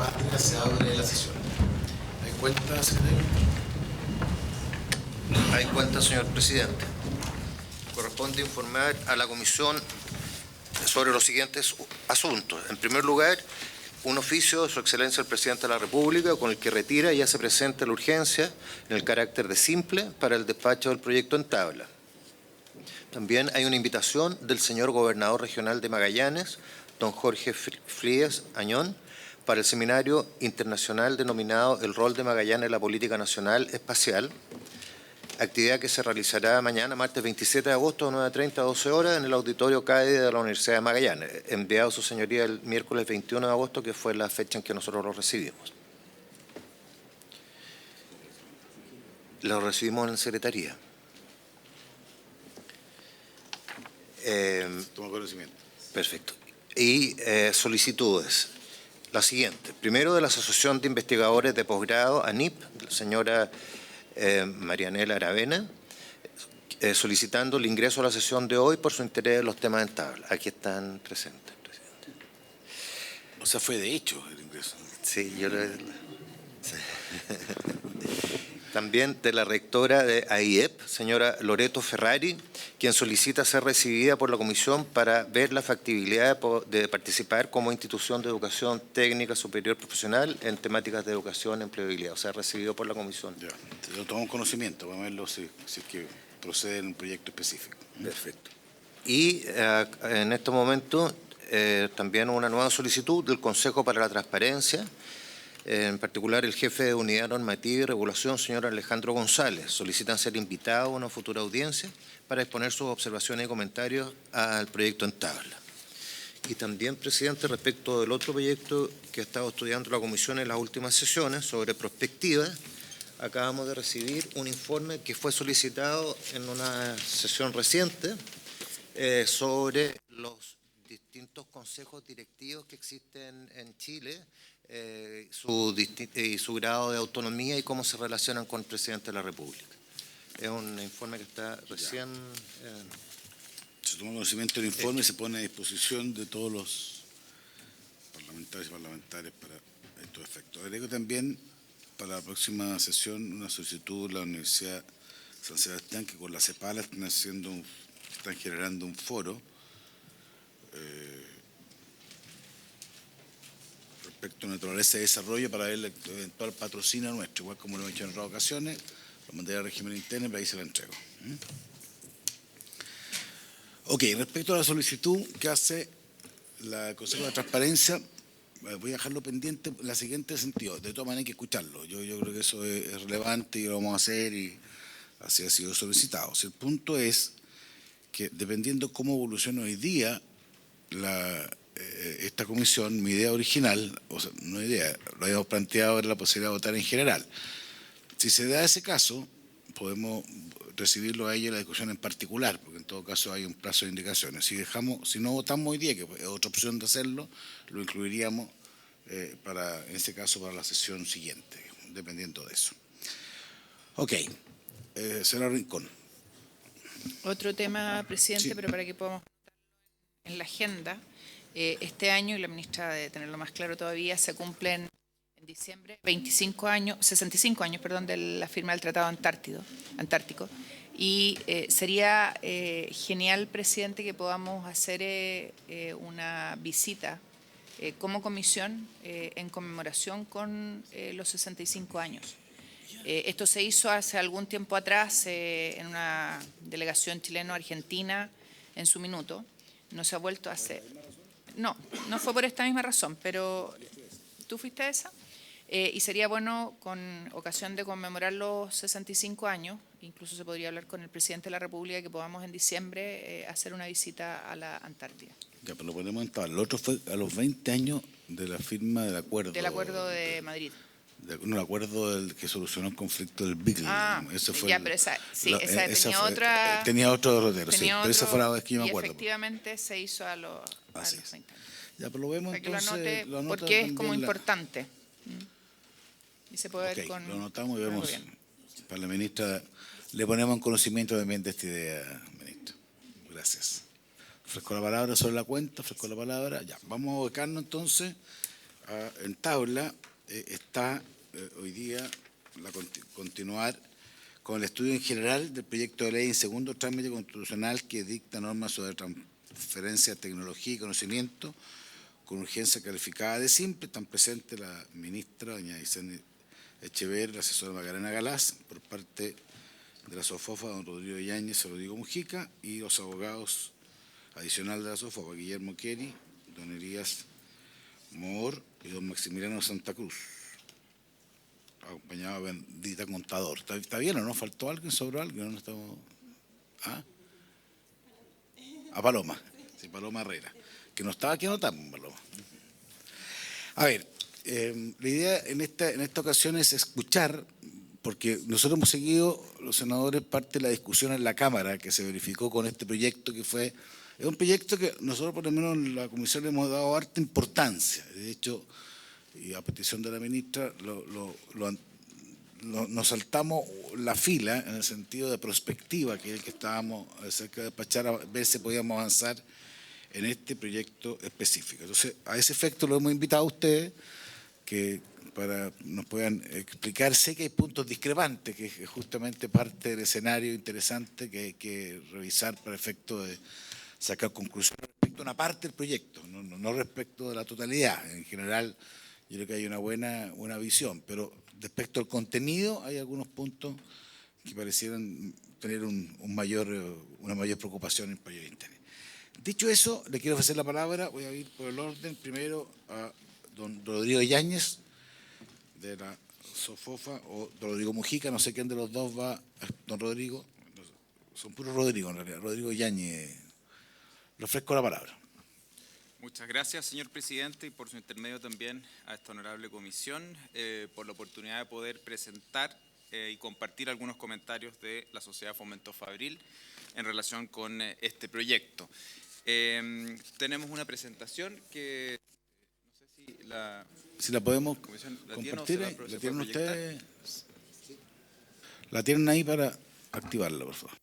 dramática se abre la sesión. ¿Hay cuenta, secretario? Hay cuenta, señor presidente. Corresponde informar a la comisión sobre los siguientes asuntos. En primer lugar, un oficio de Su Excelencia el Presidente de la República con el que retira y hace presente la urgencia en el carácter de simple para el despacho del proyecto en tabla. También hay una invitación del señor Gobernador Regional de Magallanes, don Jorge Frías Añón, para el seminario internacional denominado El rol de Magallanes en la política nacional espacial, actividad que se realizará mañana, martes 27 de agosto, de 9:30 a 12 horas, en el auditorio CADE de la Universidad de Magallanes, enviado a su señoría el miércoles 21 de agosto, que fue la fecha en que nosotros lo recibimos. Lo recibimos en secretaría. Toma conocimiento. Perfecto. Y solicitudes. La siguiente. Primero, de la Asociación de Investigadores de Posgrado, ANIP, la señora Marianela Aravena, solicitando el ingreso a la sesión de hoy por su interés en los temas en tabla. Aquí están presentes, presidente. O sea, fue de hecho el ingreso. Sí, yo le... Sí. También de la rectora de AIEP, señora Loreto Ferrari, quien solicita ser recibida por la comisión para ver la factibilidad de participar como institución de educación técnica superior profesional en temáticas de educación y empleabilidad. O sea, recibido por la comisión. Ya, lo tomamos conocimiento, vamos a verlo si es que procede en un proyecto específico. Perfecto. Y en este momento también una nueva solicitud del Consejo para la Transparencia, en particular el jefe de Unidad Normativa y Regulación, señor Alejandro González. Solicitan ser invitados a una futura audiencia para exponer sus observaciones y comentarios al proyecto en tabla. Y también, presidente, respecto del otro proyecto que ha estado estudiando la comisión en las últimas sesiones sobre prospectiva, acabamos de recibir un informe que fue solicitado en una sesión reciente sobre los distintos consejos directivos que existen en Chile, y su grado de autonomía y cómo se relacionan con el presidente de la República. Es un informe que está recién... Se toma conocimiento del informe y se pone a disposición de todos los parlamentarios y parlamentarias para estos efectos. Agrego también para la próxima sesión una solicitud de la Universidad San Sebastián, que con la CEPALA están generando un foro respecto a naturaleza de desarrollo para ver el eventual patrocinio nuestro, igual como lo hemos hecho en otras ocasiones. Lo mandaré al régimen interno y para ahí se lo entrego. Ok, respecto a la solicitud que hace el Consejo de Transparencia, voy a dejarlo pendiente en el siguiente sentido. De todas maneras hay que escucharlo. Yo creo que eso es relevante y lo vamos a hacer y así ha sido solicitado. Si el punto es que dependiendo cómo evoluciona hoy día esta comisión, mi idea original, o sea, no idea, lo habíamos planteado, era la posibilidad de votar en general. Si se da ese caso, podemos recibirlo a ella la discusión en particular, porque en todo caso hay un plazo de indicaciones. Si no votamos hoy día, que es otra opción de hacerlo, lo incluiríamos en este caso para la sesión siguiente, dependiendo de eso. Ok, señora Rincón. Otro tema, presidente, Sí. pero para que podamos en la agenda, este año, y la ministra debe tenerlo más claro todavía, se cumplen en diciembre 65 años, de la firma del Tratado Antártico. Y sería genial, presidente, que podamos hacer una visita como comisión en conmemoración con los 65 años. Esto se hizo hace algún tiempo atrás en una delegación chileno-argentina en su minuto. No se ha vuelto a hacer. No fue por esta misma razón, pero ¿tú fuiste a esa? Y sería bueno, con ocasión de conmemorar los 65 años, incluso se podría hablar con el presidente de la República, que podamos en diciembre hacer una visita a la Antártida. Ya, pero lo ponemos en tabla. El otro fue a los 20 años de la firma del acuerdo. Del acuerdo de Madrid. No, el acuerdo que solucionó el conflicto del Beagle. Ese fue ya, pero esa tenía otra... Tenía otro derrotero, sí, pero esa fue la vez que yo me y acuerdo. efectivamente se hizo a los 20 años. Ya, pero lo vemos para que entonces... lo anote porque es como importante. Y se puede ver con... Lo anotamos y vemos. Para la ministra, le ponemos en conocimiento también de esta idea, ministra. Gracias. Ofrezco la palabra sobre la cuenta, ofrezco la palabra. Ya, vamos a ubicarnos entonces en tabla está hoy día continuar con el estudio en general del proyecto de ley en segundo trámite constitucional que dicta normas sobre transferencia de tecnología y conocimiento con urgencia calificada de simple. Están presentes la ministra, doña Isabel Echeverri, la asesora Macarena Galás, por parte de la SOFOFA, don Rodrigo Yáñez y Rodrigo Mujica, y los abogados adicionales de la SOFOFA, Guillermo Keri, don Elías Moore y don Maximiliano Santa Cruz, acompañado de Bendita Contador. ¿Está bien o no? ¿Faltó alguien? ¿Sobró alguien? ¿No estamos? ¿Ah? A Paloma. Sí, Paloma Herrera. Que no estaba aquí anotando, Paloma. A ver, la idea en esta ocasión es escuchar, porque nosotros hemos seguido, los senadores, parte de la discusión en la Cámara que se verificó con este proyecto, que fue, es un proyecto que nosotros por lo menos en la comisión le hemos dado harta importancia. De hecho, y a petición de la ministra, nos saltamos la fila en el sentido de prospectiva, que es el que estábamos cerca de despachar, a ver si podíamos avanzar en este proyecto específico. Entonces, a ese efecto lo hemos invitado a ustedes, que nos puedan explicar. Sé que hay puntos discrepantes, que es justamente parte del escenario interesante que hay que revisar para efecto de sacar conclusiones respecto a una parte del proyecto, no respecto de la totalidad. En general, yo creo que hay una buena visión, pero respecto al contenido hay algunos puntos que parecieran tener una mayor preocupación y un mayor interés. Dicho eso, le quiero ofrecer la palabra, voy a ir por el orden, primero a don Rodrigo Yáñez, de la SOFOFA, o don Rodrigo Mujica, no sé quién de los dos va, don Rodrigo, son puros Rodrigo en realidad, Rodrigo Yáñez, le ofrezco la palabra. Muchas gracias, señor presidente, y por su intermedio también a esta honorable comisión, por la oportunidad de poder presentar y compartir algunos comentarios de la Sociedad Fomento Fabril en relación con este proyecto. Tenemos una presentación que no sé si la podemos compartir. ¿La tienen ustedes? La tienen ahí para activarla, por favor.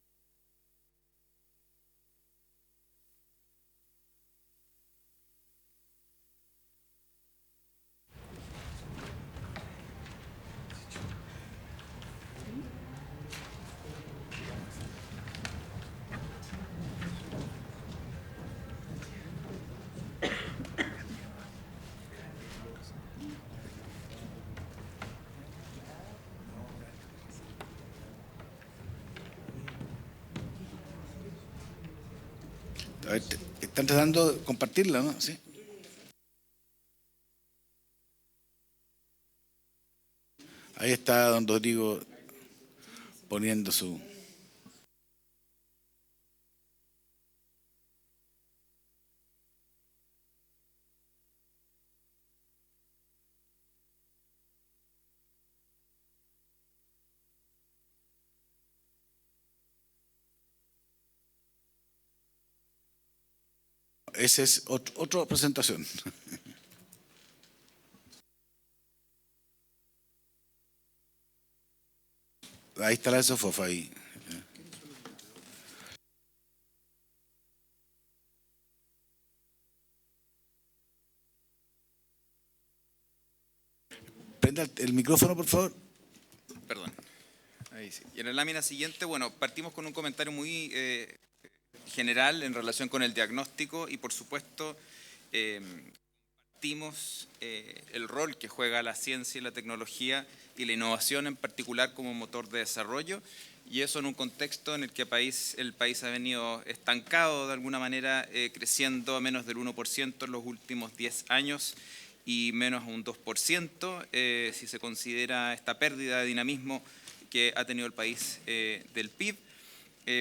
A ver, están tratando de compartirla, ¿no? ¿Sí? Ahí está don Rodrigo poniendo su... Esa es otra presentación. Ahí está la SOFOFA ahí. Prenda el micrófono, por favor. Perdón. Ahí sí. Y en la lámina siguiente, bueno, partimos con un comentario muy general en relación con el diagnóstico y, por supuesto, compartimos el rol que juega la ciencia y la tecnología y la innovación en particular como motor de desarrollo, y eso en un contexto en el que el país ha venido estancado de alguna manera, creciendo a menos del 1% en los últimos 10 años y menos a un 2% si se considera esta pérdida de dinamismo que ha tenido el país del PIB,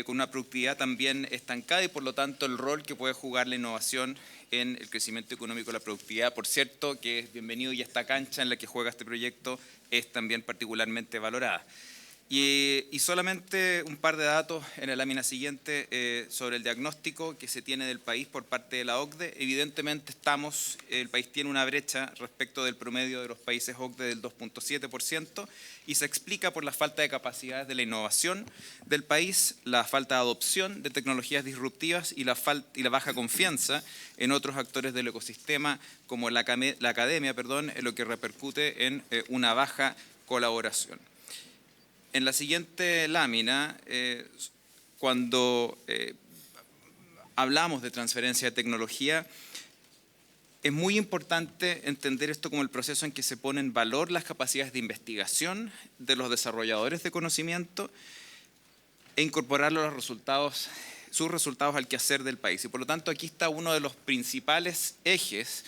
con una productividad también estancada y por lo tanto el rol que puede jugar la innovación en el crecimiento económico de la productividad. Por cierto, que es bienvenido y esta cancha en la que juega este proyecto es también particularmente valorada. Y solamente un par de datos en la lámina siguiente sobre el diagnóstico que se tiene del país por parte de la OCDE. Evidentemente el país tiene una brecha respecto del promedio de los países OCDE del 2.7% y se explica por la falta de capacidades de la innovación del país, la falta de adopción de tecnologías disruptivas y la baja confianza en otros actores del ecosistema como la academia, en lo que repercute en una baja colaboración. En la siguiente lámina, cuando hablamos de transferencia de tecnología, es muy importante entender esto como el proceso en que se ponen en valor las capacidades de investigación de los desarrolladores de conocimiento e incorporarlo a sus resultados al quehacer del país. Y por lo tanto, aquí está uno de los principales ejes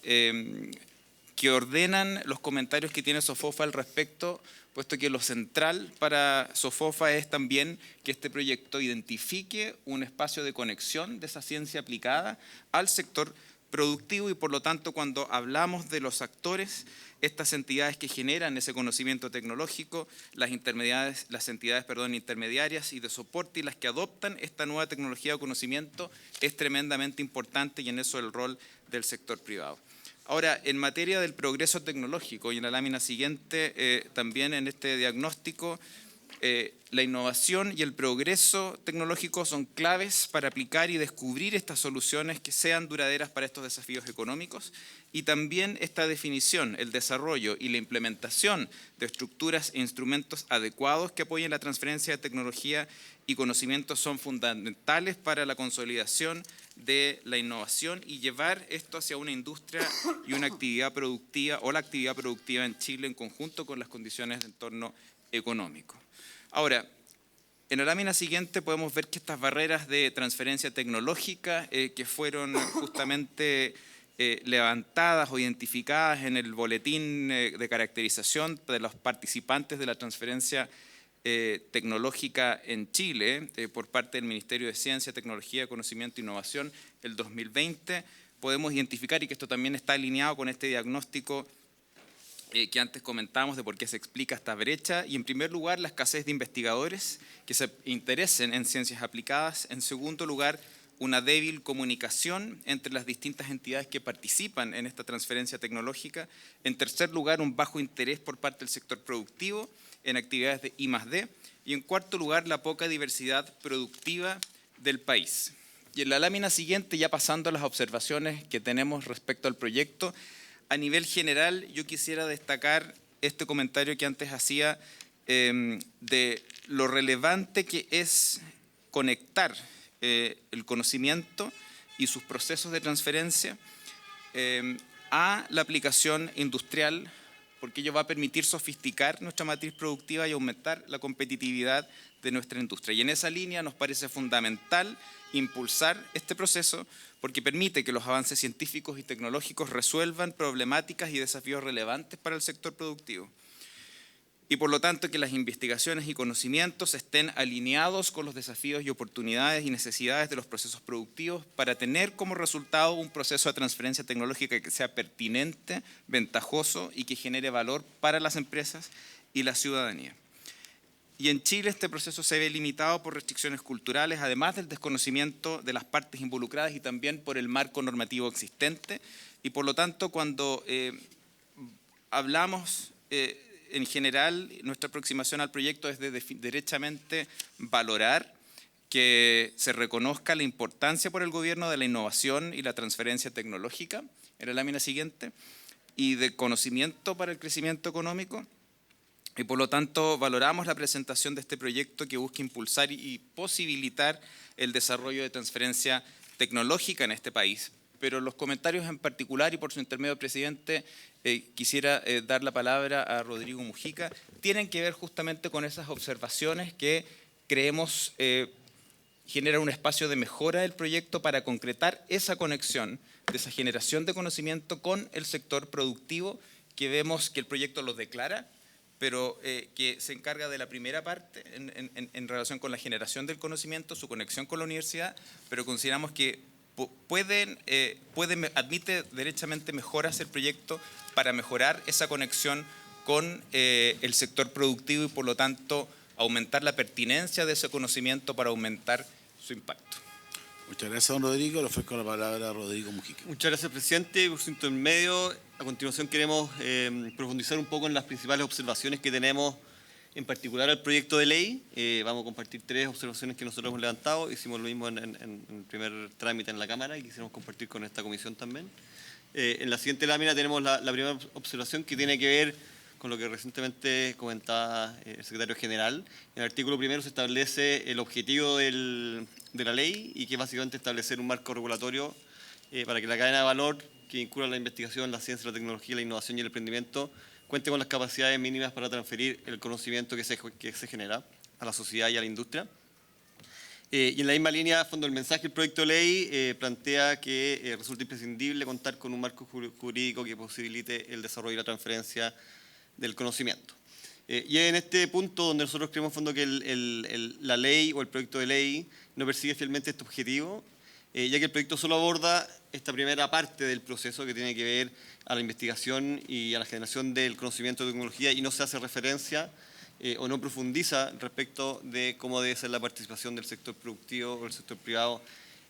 que ordenan los comentarios que tiene SOFOFA al respecto, puesto que lo central para SOFOFA es también que este proyecto identifique un espacio de conexión de esa ciencia aplicada al sector productivo y por lo tanto cuando hablamos de los actores, estas entidades que generan ese conocimiento tecnológico, las entidades intermediarias y de soporte y las que adoptan esta nueva tecnología de conocimiento es tremendamente importante y en eso el rol del sector privado. Ahora, en materia del progreso tecnológico y en la lámina siguiente, también en este diagnóstico, la innovación y el progreso tecnológico son claves para aplicar y descubrir estas soluciones que sean duraderas para estos desafíos económicos y también esta definición, el desarrollo y la implementación de estructuras e instrumentos adecuados que apoyen la transferencia de tecnología y conocimiento son fundamentales para la consolidación de la innovación y llevar esto hacia una industria y una actividad productiva o la actividad productiva en Chile en conjunto con las condiciones de entorno económico. Ahora, en la lámina siguiente podemos ver que estas barreras de transferencia tecnológica que fueron justamente levantadas o identificadas en el boletín de caracterización de los participantes de la transferencia tecnológica en Chile por parte del Ministerio de Ciencia, Tecnología, Conocimiento e Innovación el 2020, podemos identificar y que esto también está alineado con este diagnóstico que antes comentamos de por qué se explica esta brecha y en primer lugar la escasez de investigadores que se interesen en ciencias aplicadas, en segundo lugar una débil comunicación entre las distintas entidades que participan en esta transferencia tecnológica, en tercer lugar un bajo interés por parte del sector productivo en actividades de I+D y en cuarto lugar la poca diversidad productiva del país. Y en la lámina siguiente, ya pasando a las observaciones que tenemos respecto al proyecto, a nivel general, yo quisiera destacar este comentario que antes hacía de lo relevante que es conectar el conocimiento y sus procesos de transferencia a la aplicación industrial, porque ello va a permitir sofisticar nuestra matriz productiva y aumentar la competitividad de nuestra industria. Y en esa línea nos parece fundamental impulsar este proceso porque permite que los avances científicos y tecnológicos resuelvan problemáticas y desafíos relevantes para el sector productivo. Y por lo tanto que las investigaciones y conocimientos estén alineados con los desafíos y oportunidades y necesidades de los procesos productivos para tener como resultado un proceso de transferencia tecnológica que sea pertinente, ventajoso y que genere valor para las empresas y la ciudadanía. Y en Chile este proceso se ve limitado por restricciones culturales, además del desconocimiento de las partes involucradas y también por el marco normativo existente. Y por lo tanto, cuando hablamos en general, nuestra aproximación al proyecto es de derechamente valorar que se reconozca la importancia por el gobierno de la innovación y la transferencia tecnológica, en la lámina siguiente, y de conocimiento para el crecimiento económico. Y por lo tanto valoramos la presentación de este proyecto que busca impulsar y posibilitar el desarrollo de transferencia tecnológica en este país. Pero los comentarios en particular y por su intermedio, presidente, quisiera dar la palabra a Rodrigo Mujica, tienen que ver justamente con esas observaciones que creemos generan un espacio de mejora del proyecto para concretar esa conexión de esa generación de conocimiento con el sector productivo que vemos que el proyecto lo declara, pero que se encarga de la primera parte en relación con la generación del conocimiento, su conexión con la universidad, pero consideramos que admite derechamente mejoras el proyecto para mejorar esa conexión con el sector productivo y por lo tanto aumentar la pertinencia de ese conocimiento para aumentar su impacto. Muchas gracias, don Rodrigo. Le ofrezco la palabra a Rodrigo Mujica. Muchas gracias, presidente. Por su intermedio, a continuación queremos profundizar un poco en las principales observaciones que tenemos, en particular al proyecto de ley. Vamos a compartir 3 observaciones que nosotros hemos levantado. Hicimos lo mismo en el primer trámite en la Cámara y quisiéramos compartir con esta comisión también. En la siguiente lámina tenemos la primera observación, que tiene que ver con lo que recientemente comentaba el secretario general. En el artículo primero se establece el objetivo de la ley, y que es básicamente establecer un marco regulatorio para que la cadena de valor que vincula la investigación, la ciencia, la tecnología, la innovación y el emprendimiento cuente con las capacidades mínimas para transferir el conocimiento que se genera a la sociedad y a la industria. Y en la misma línea, a fondo, el mensaje del proyecto de ley plantea que resulta imprescindible contar con un marco jurídico que posibilite el desarrollo y la transferencia del conocimiento. Y en este punto donde nosotros creemos, en fondo, que la ley o el proyecto de ley no persigue fielmente este objetivo, ya que el proyecto solo aborda esta primera parte del proceso que tiene que ver a la investigación y a la generación del conocimiento de tecnología, y no se hace referencia o no profundiza respecto de cómo debe ser la participación del sector productivo o el sector privado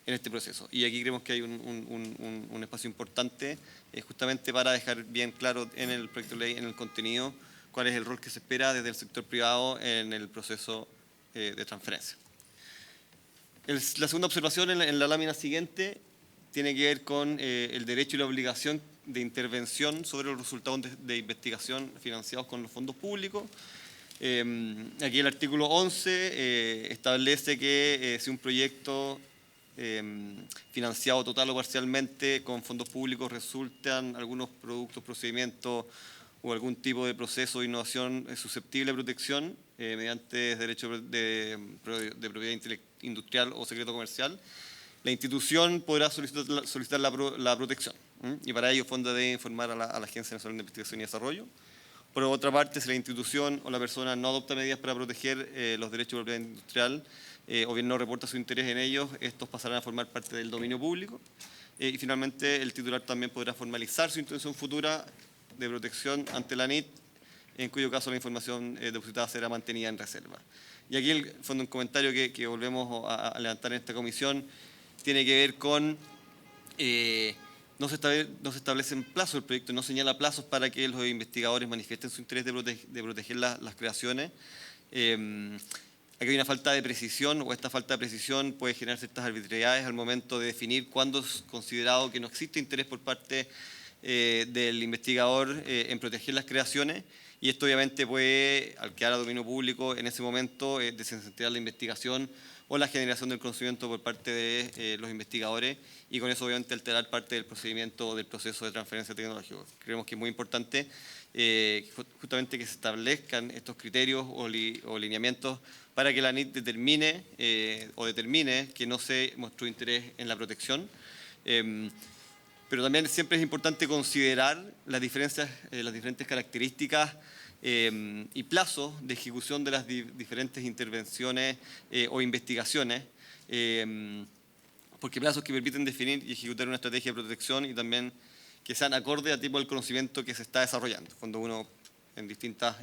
en este proceso. Y aquí creemos que hay un espacio importante justamente para dejar bien claro en el proyecto de ley, en el contenido, cuál es el rol que se espera desde el sector privado en el proceso de transferencia. La segunda observación en la lámina siguiente tiene que ver con el derecho y la obligación de intervención sobre los resultados de investigación financiados con los fondos públicos. Aquí el artículo 11 establece que si un proyecto financiado total o parcialmente con fondos públicos resultan algunos productos, procedimientos o algún tipo de proceso de innovación susceptible de protección mediante derecho de propiedad industrial o secreto comercial, la institución podrá solicitar la protección. Y para ello, el fondo debe informar a la Agencia Nacional de Investigación y Desarrollo. Por otra parte, si la institución o la persona no adopta medidas para proteger los derechos de propiedad industrial o bien no reporta su interés en ellos, estos pasarán a formar parte del dominio público. Y finalmente, el titular también podrá formalizar su intención futura de protección ante la ANIT, en cuyo caso la información depositada será mantenida en reserva. Y aquí, el fondo, un comentario que volvemos a levantar en esta comisión tiene que ver con no se establecen plazos, el proyecto no señala plazos para que los investigadores manifiesten su interés de proteger las creaciones. Aquí hay una falta de precisión, o esta falta de precisión puede generar ciertas arbitrariedades al momento de definir cuándo es considerado que no existe interés por parte del investigador en proteger las creaciones, y esto obviamente puede, al quedar a dominio público, en ese momento desincentivar la investigación o la generación del conocimiento por parte de los investigadores, y con eso obviamente alterar parte del procedimiento o del proceso de transferencia tecnológica. Creemos que es muy importante justamente que se establezcan estos criterios o lineamientos para que la ANIT determine que no se mostró interés en la protección. Pero también siempre es importante considerar las diferentes características y plazos de ejecución de las diferentes intervenciones o investigaciones, porque plazos que permiten definir y ejecutar una estrategia de protección y también que sean acorde al tipo del conocimiento que se está desarrollando. Cuando uno en distintas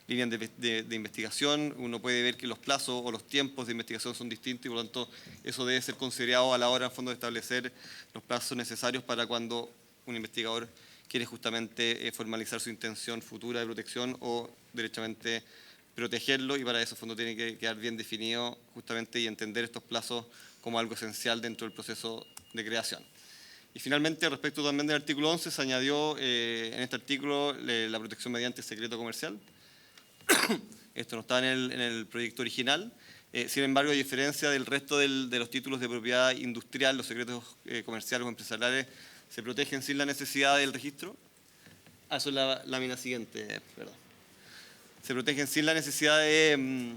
líneas de investigación, uno puede ver que los plazos o los tiempos de investigación son distintos, y por lo tanto eso debe ser considerado a la hora, en fondo, de establecer los plazos necesarios para cuando un investigador quiere justamente formalizar su intención futura de protección o derechamente protegerlo, y para eso, en fondo, tiene que quedar bien definido justamente y entender estos plazos como algo esencial dentro del proceso de creación. Y finalmente, respecto también del artículo 11, se añadió en este artículo la protección mediante secreto comercial. Esto no está en el proyecto original. Sin embargo, a diferencia del resto de los títulos de propiedad industrial, los secretos comerciales o empresariales se protegen sin la necesidad del registro. Eso es la lámina siguiente, perdón. Se protegen sin la necesidad de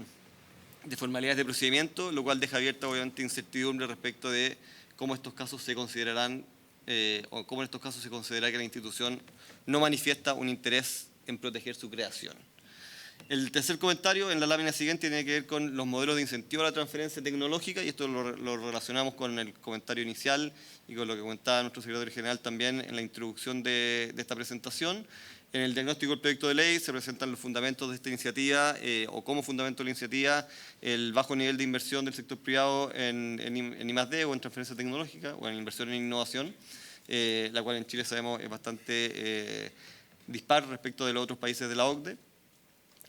formalidades de procedimiento, lo cual deja abierta, obviamente, incertidumbre respecto de cómo estos casos se considerarán o cómo en estos casos se considera que la institución no manifiesta un interés en proteger su creación. El tercer comentario en la lámina siguiente tiene que ver con los modelos de incentivo a la transferencia tecnológica, y esto lo relacionamos con el comentario inicial y con lo que comentaba nuestro secretario general también en la introducción de esta presentación. En el diagnóstico del proyecto de ley se presentan los fundamentos de esta iniciativa, o como fundamento de la iniciativa, el bajo nivel de inversión del sector privado en I+D o en transferencia tecnológica o en inversión en innovación, la cual en Chile sabemos es bastante dispar respecto de los otros países de la OCDE.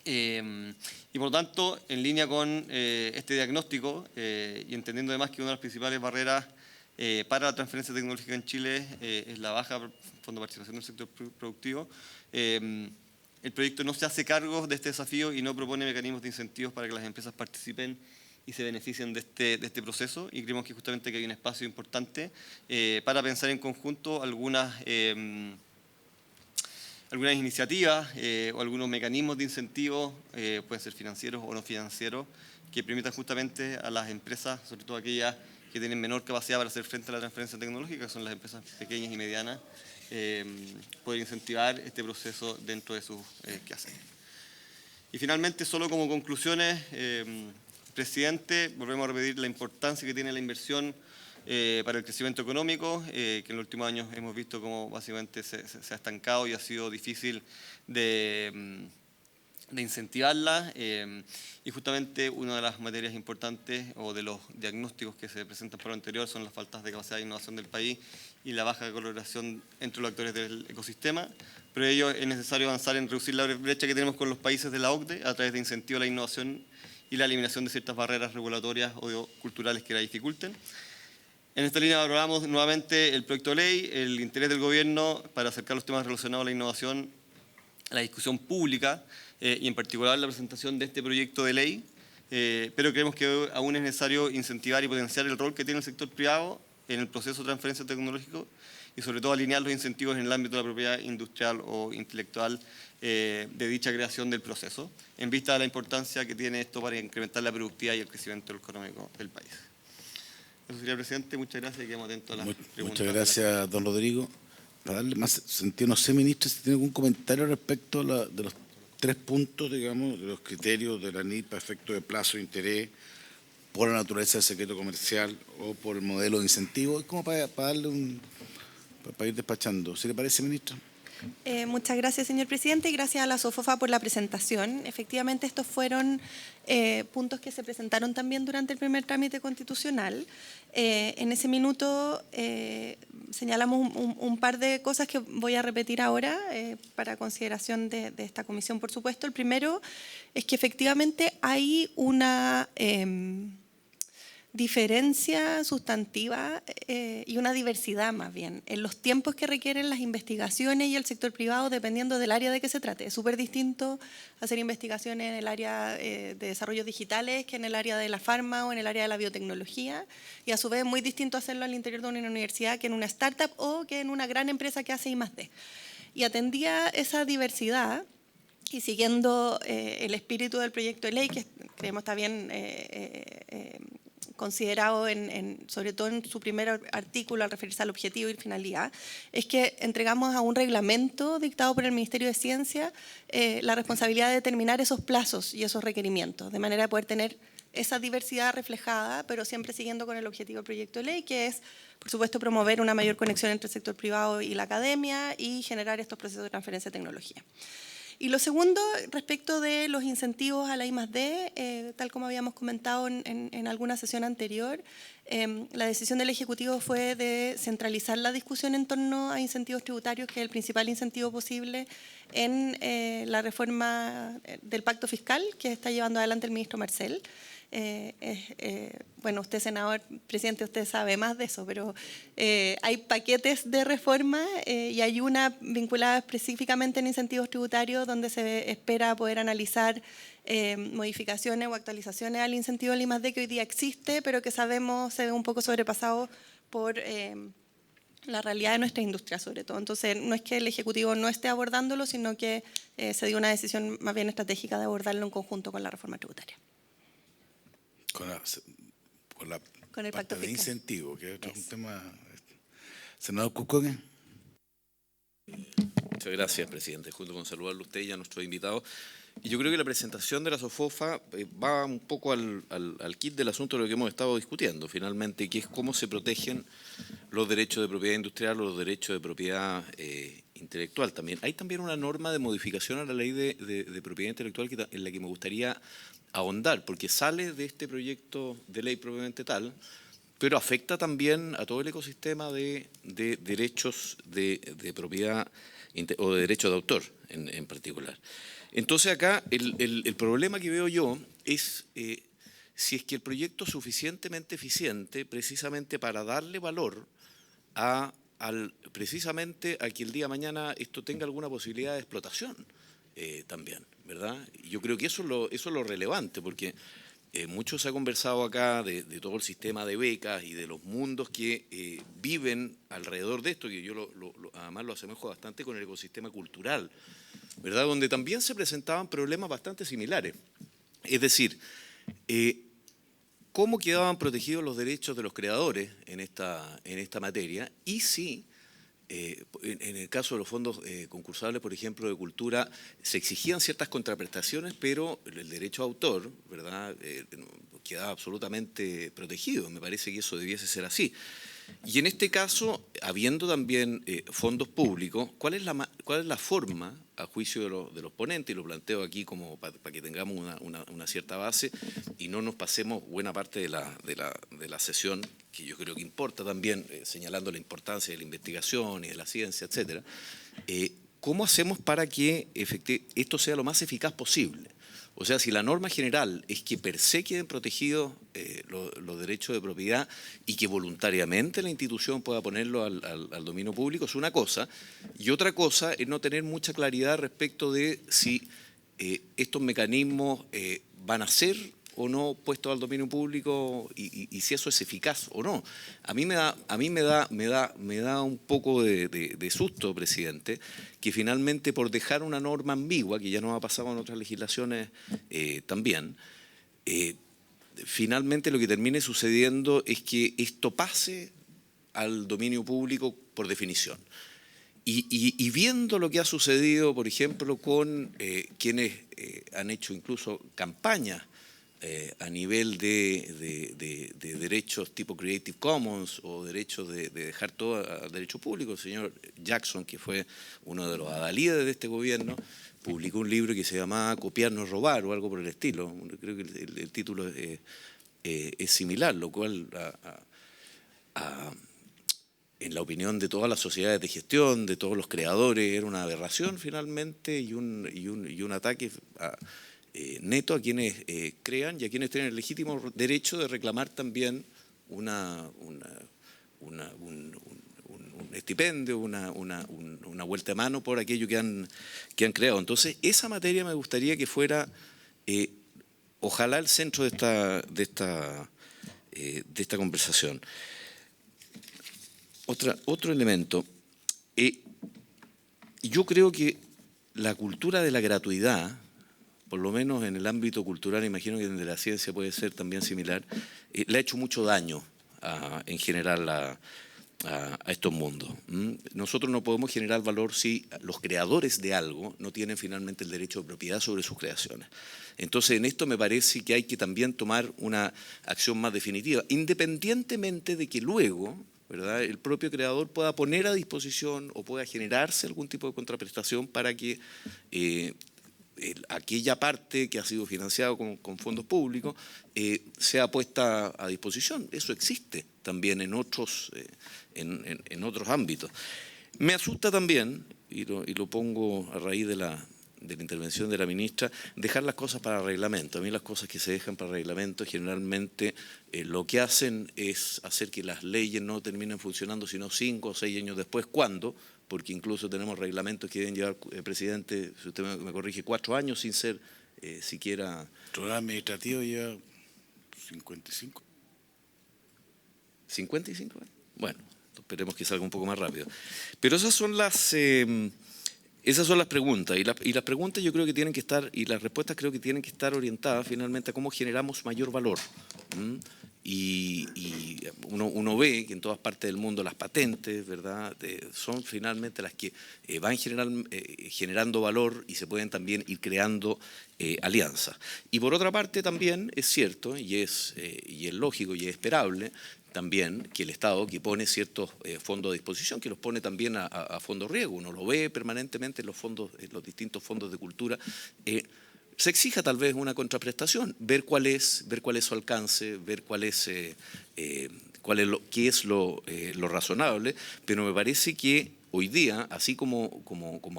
Y por lo tanto, en línea con este diagnóstico y entendiendo además que una de las principales barreras para la transferencia tecnológica en Chile es la baja fondo de participación del sector productivo, el proyecto no se hace cargo de este desafío y no propone mecanismos de incentivos para que las empresas participen y se beneficien de este proceso, y creemos que justamente que hay un espacio importante para pensar en conjunto algunas iniciativas o algunos mecanismos de incentivos, pueden ser financieros o no financieros, que permitan justamente a las empresas, sobre todo aquellas que tienen menor capacidad para hacer frente a la transferencia tecnológica, que son las empresas pequeñas y medianas, poder incentivar este proceso dentro de sus quehaceres. Y finalmente, solo como conclusiones, presidente, volvemos a repetir la importancia que tiene la inversión para el crecimiento económico, que en los últimos años hemos visto cómo básicamente se ha estancado y ha sido difícil de incentivarla, y justamente una de las materias importantes o de los diagnósticos que se presentan por lo anterior son las faltas de capacidad de innovación del país y la baja colaboración entre los actores del ecosistema. Por ello es necesario avanzar en reducir la brecha que tenemos con los países de la OCDE a través de incentivos a la innovación y la eliminación de ciertas barreras regulatorias o culturales que la dificulten. En esta línea valoramos nuevamente el proyecto de ley, el interés del Gobierno para acercar los temas relacionados a la innovación a la discusión pública, y en particular la presentación de este proyecto de ley, pero creemos que aún es necesario incentivar y potenciar el rol que tiene el sector privado en el proceso de transferencia tecnológica y sobre todo alinear los incentivos en el ámbito de la propiedad industrial o intelectual de dicha creación del proceso, en vista de la importancia que tiene esto para incrementar la productividad y el crecimiento económico del país. Eso sería, presidente. Muchas gracias y quedamos atentos a las preguntas. Muchas gracias, don Rodrigo. Para darle más sentido, no sé, ministro, si tiene algún comentario respecto de los 3 puntos, digamos, de los criterios de la NIP para efecto de plazo de interés, por la naturaleza del secreto comercial o por el modelo de incentivo, como para darle para ir despachando. ¿Sí le parece, ministro? Muchas gracias, señor presidente, y gracias a la SOFOFA por la presentación. Efectivamente, estos fueron puntos que se presentaron también durante el primer trámite constitucional. En ese minuto señalamos un par de cosas que voy a repetir ahora para consideración de esta comisión, por supuesto. El primero es que efectivamente hay una diferencia sustantiva y una diversidad más bien en los tiempos que requieren las investigaciones y el sector privado dependiendo del área de que se trate. Es súper distinto hacer investigaciones en el área de desarrollos digitales que en el área de la farma o en el área de la biotecnología, y a su vez muy distinto hacerlo al interior de una universidad que en una startup o que en una gran empresa que hace I+D. Y atendía esa diversidad y siguiendo el espíritu del proyecto de ley, que creemos está bien considerado sobre todo en su primer artículo al referirse al objetivo y finalidad, es que entregamos a un reglamento dictado por el Ministerio de Ciencia la responsabilidad de determinar esos plazos y esos requerimientos, de manera de poder tener esa diversidad reflejada, pero siempre siguiendo con el objetivo del proyecto de ley, que es, por supuesto, promover una mayor conexión entre el sector privado y la academia y generar estos procesos de transferencia de tecnología. Y lo segundo, respecto de los incentivos a la I+D, tal como habíamos comentado en alguna sesión anterior, la decisión del Ejecutivo fue de centralizar la discusión en torno a incentivos tributarios, que es el principal incentivo posible en la reforma del pacto fiscal que está llevando adelante el ministro Marcel. Bueno, usted, senador, presidente, usted sabe más de eso, pero hay paquetes de reforma y hay una vinculada específicamente en incentivos tributarios donde se espera poder analizar modificaciones o actualizaciones al incentivo del I+D que hoy día existe, pero que sabemos se ve un poco sobrepasado por la realidad de nuestra industria sobre todo. Entonces, no es que el Ejecutivo no esté abordándolo, sino que se dio una decisión más bien estratégica de abordarlo en conjunto con la reforma tributaria. Con el pacto de fiscal. incentivo, que es un tema. Senador Cucone. Muchas gracias, presidente. Junto con saludarle a usted y a nuestros invitados. yo creo que la presentación de la SOFOFA va un poco al kit del asunto de lo que hemos estado discutiendo finalmente, que es cómo se protegen los derechos de propiedad industrial o los derechos de propiedad intelectual también. Hay también una norma de modificación a la ley de propiedad intelectual en la que me gustaría ahondar, porque sale de este proyecto de ley propiamente tal, pero afecta también a todo el ecosistema de derechos de propiedad o de derechos de autor en particular. Entonces acá el problema que veo yo es si es que el proyecto es suficientemente eficiente precisamente para darle valor precisamente a que el día de mañana esto tenga alguna posibilidad de explotación también, ¿verdad? Y yo creo que eso es lo relevante, porque mucho se ha conversado acá de todo el sistema de becas y de los mundos que viven alrededor de esto, que yo además lo asemejo bastante con el ecosistema cultural, ¿verdad? Donde también se presentaban problemas bastante similares. Es decir, cómo quedaban protegidos los derechos de los creadores en esta materia y si en el caso de los fondos concursables, por ejemplo, de cultura, se exigían ciertas contraprestaciones, pero el derecho a autor, ¿verdad?, quedaba absolutamente protegido. Me parece que eso debiese ser así. Y en este caso, habiendo también fondos públicos, ¿cuál es la forma, a juicio de los ponentes, y lo planteo aquí como para que tengamos una cierta base y no nos pasemos buena parte de la sesión, que yo creo que importa también, señalando la importancia de la investigación y de la ciencia, etcétera, ¿cómo hacemos para que esto sea lo más eficaz posible? O sea, si la norma general es que per se queden protegidos los derechos de propiedad y que voluntariamente la institución pueda ponerlo al dominio público, es una cosa. Y otra cosa es no tener mucha claridad respecto de si estos mecanismos van a ser o no puestos al dominio público y si eso es eficaz o no. A mí me da un poco de susto, presidente, que finalmente por dejar una norma ambigua, que ya nos ha pasado en otras legislaciones también, finalmente lo que termine sucediendo es que esto pase al dominio público por definición. Y viendo lo que ha sucedido, por ejemplo, con quienes han hecho incluso campañas a nivel de derechos tipo Creative Commons o derechos de dejar todo al derecho público. El señor Jackson, que fue uno de los adalides de este gobierno, publicó un libro que se llamaba Copiar no es robar o algo por el estilo. Creo que el título es similar, lo cual en la opinión de todas las sociedades de gestión, de todos los creadores, era una aberración finalmente y un ataque neto a quienes crean y a quienes tienen el legítimo derecho de reclamar también un estipendio, una vuelta de mano por aquello que han creado. Entonces, esa materia me gustaría que fuera, ojalá, el centro de esta conversación. Otro elemento. Yo creo que la cultura de la gratuidad, por lo menos en el ámbito cultural, imagino que desde la ciencia puede ser también similar, le ha hecho mucho daño en general a estos mundos. Nosotros no podemos generar valor si los creadores de algo no tienen finalmente el derecho de propiedad sobre sus creaciones. Entonces, en esto me parece que hay que también tomar una acción más definitiva, independientemente de que luego, ¿verdad?, el propio creador pueda poner a disposición o pueda generarse algún tipo de contraprestación para que aquella parte que ha sido financiada con fondos públicos sea puesta a disposición. Eso existe también en otros ámbitos. Me asusta también, y lo pongo a raíz de la intervención de la ministra, dejar las cosas para reglamento. A mí las cosas que se dejan para reglamento generalmente lo que hacen es hacer que las leyes no terminen funcionando sino 5 o 6 años después. ¿Cuándo? Porque incluso tenemos reglamentos que deben llevar, presidente, si usted me corrige, 4 años sin ser siquiera... El programa administrativo lleva 55. ¿55? Bueno, esperemos que salga un poco más rápido. Pero esas son las preguntas. Y las preguntas yo creo que tienen que estar, y las respuestas creo que tienen que estar orientadas finalmente a cómo generamos mayor valor. y uno ve que en todas partes del mundo las patentes, ¿verdad?, son finalmente las que van generando valor y se pueden también ir creando alianzas. Y por otra parte también es cierto, y es lógico y es esperable, también que el Estado, que pone ciertos fondos a disposición, que los pone también a fondo riesgo, uno lo ve permanentemente en los distintos fondos de cultura, se exija tal vez una contraprestación, ver cuál es su alcance, ver qué es lo razonable, pero me parece que hoy día, así como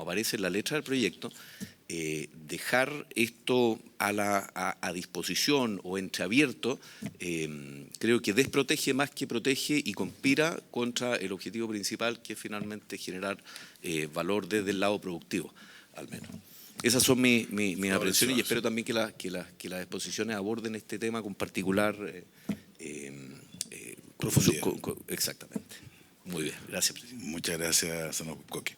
aparece en la letra del proyecto, dejar esto a disposición o entreabierto, creo que desprotege más que protege y conspira contra el objetivo principal, que es finalmente generar valor desde el lado productivo, al menos. Esas son mis apreciaciones y espero también que las exposiciones aborden este tema con particular profundidad. Exactamente. Muy bien, gracias, presidente. Muchas gracias, senador Coque.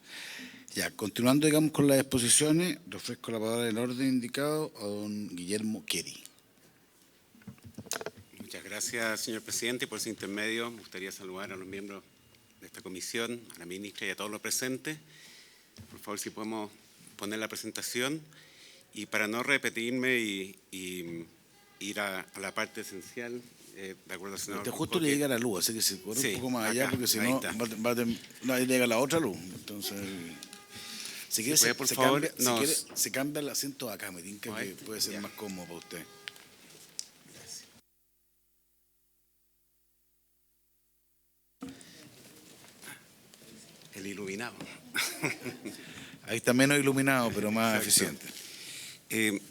Ya, continuando, digamos, con las exposiciones, le ofrezco la palabra en orden indicado a don Guillermo Keri. Muchas gracias, señor presidente. Por su intermedio, me gustaría saludar a los miembros de esta comisión, a la ministra y a todos los presentes. Por favor, si podemos poner la presentación. Y para no repetirme y ir a la parte esencial, de acuerdo al senador Justo Coque, le llega la luz, así que se corre sí, un poco más allá, acá, porque si ahí no, está. no, ahí llega la otra luz. Entonces, si quiere, puede, por favor, se cambia el asiento acá, me tinca que puede ser ya. más cómodo para usted. El iluminado. Ahí está menos iluminado, pero más Exacto. eficiente.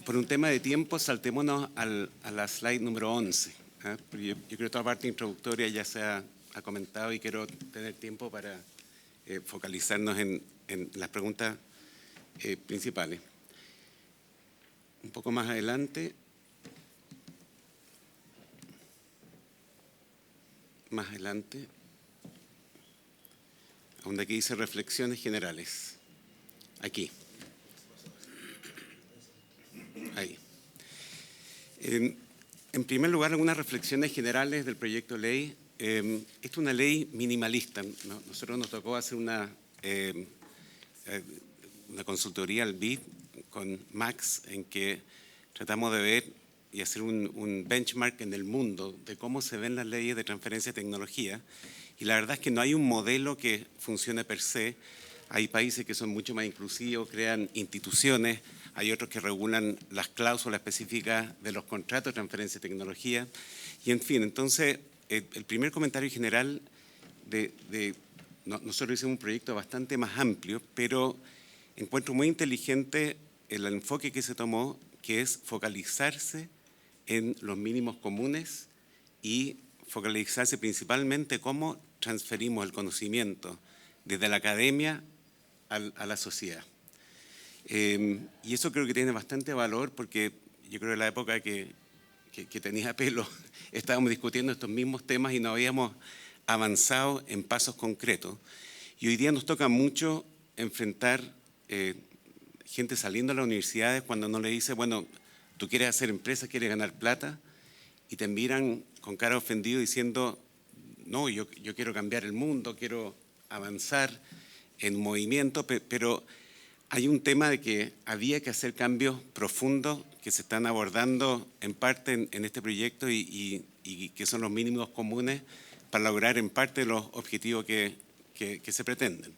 Por un tema de tiempo, saltémonos a la slide número 11. Porque yo creo que toda parte introductoria ya se ha comentado y quiero tener tiempo para focalizarnos en las preguntas principales. Un poco más adelante. Donde aquí dice reflexiones generales. Aquí. Ahí. En primer lugar, algunas reflexiones generales del proyecto de ley. Esta es una ley minimalista. Nosotros nos tocó hacer una consultoría al BID con Max, en que tratamos de ver y hacer un benchmark en el mundo de cómo se ven las leyes de transferencia de tecnología. Y la verdad es que no hay un modelo que funcione per se. Hay países que son mucho más inclusivos, crean instituciones, hay otros que regulan las cláusulas específicas de los contratos de transferencia de tecnología. Y en fin, entonces, el primer comentario general nosotros hicimos un proyecto bastante más amplio, pero encuentro muy inteligente el enfoque que se tomó, que es focalizarse en los mínimos comunes y focalizarse principalmente cómo transferimos el conocimiento desde la academia a la sociedad. Y eso creo que tiene bastante valor, porque yo creo que en la época que tenía pelo estábamos discutiendo estos mismos temas y no habíamos avanzado en pasos concretos. Y hoy día nos toca mucho enfrentar gente saliendo de las universidades cuando uno le dice, bueno, tú quieres hacer empresa, quieres ganar plata, y te miran con cara ofendido diciendo, no, yo quiero cambiar el mundo, quiero avanzar en movimiento, pero hay un tema de que había que hacer cambios profundos que se están abordando en parte en este proyecto y que son los mínimos comunes para lograr en parte los objetivos que se pretenden.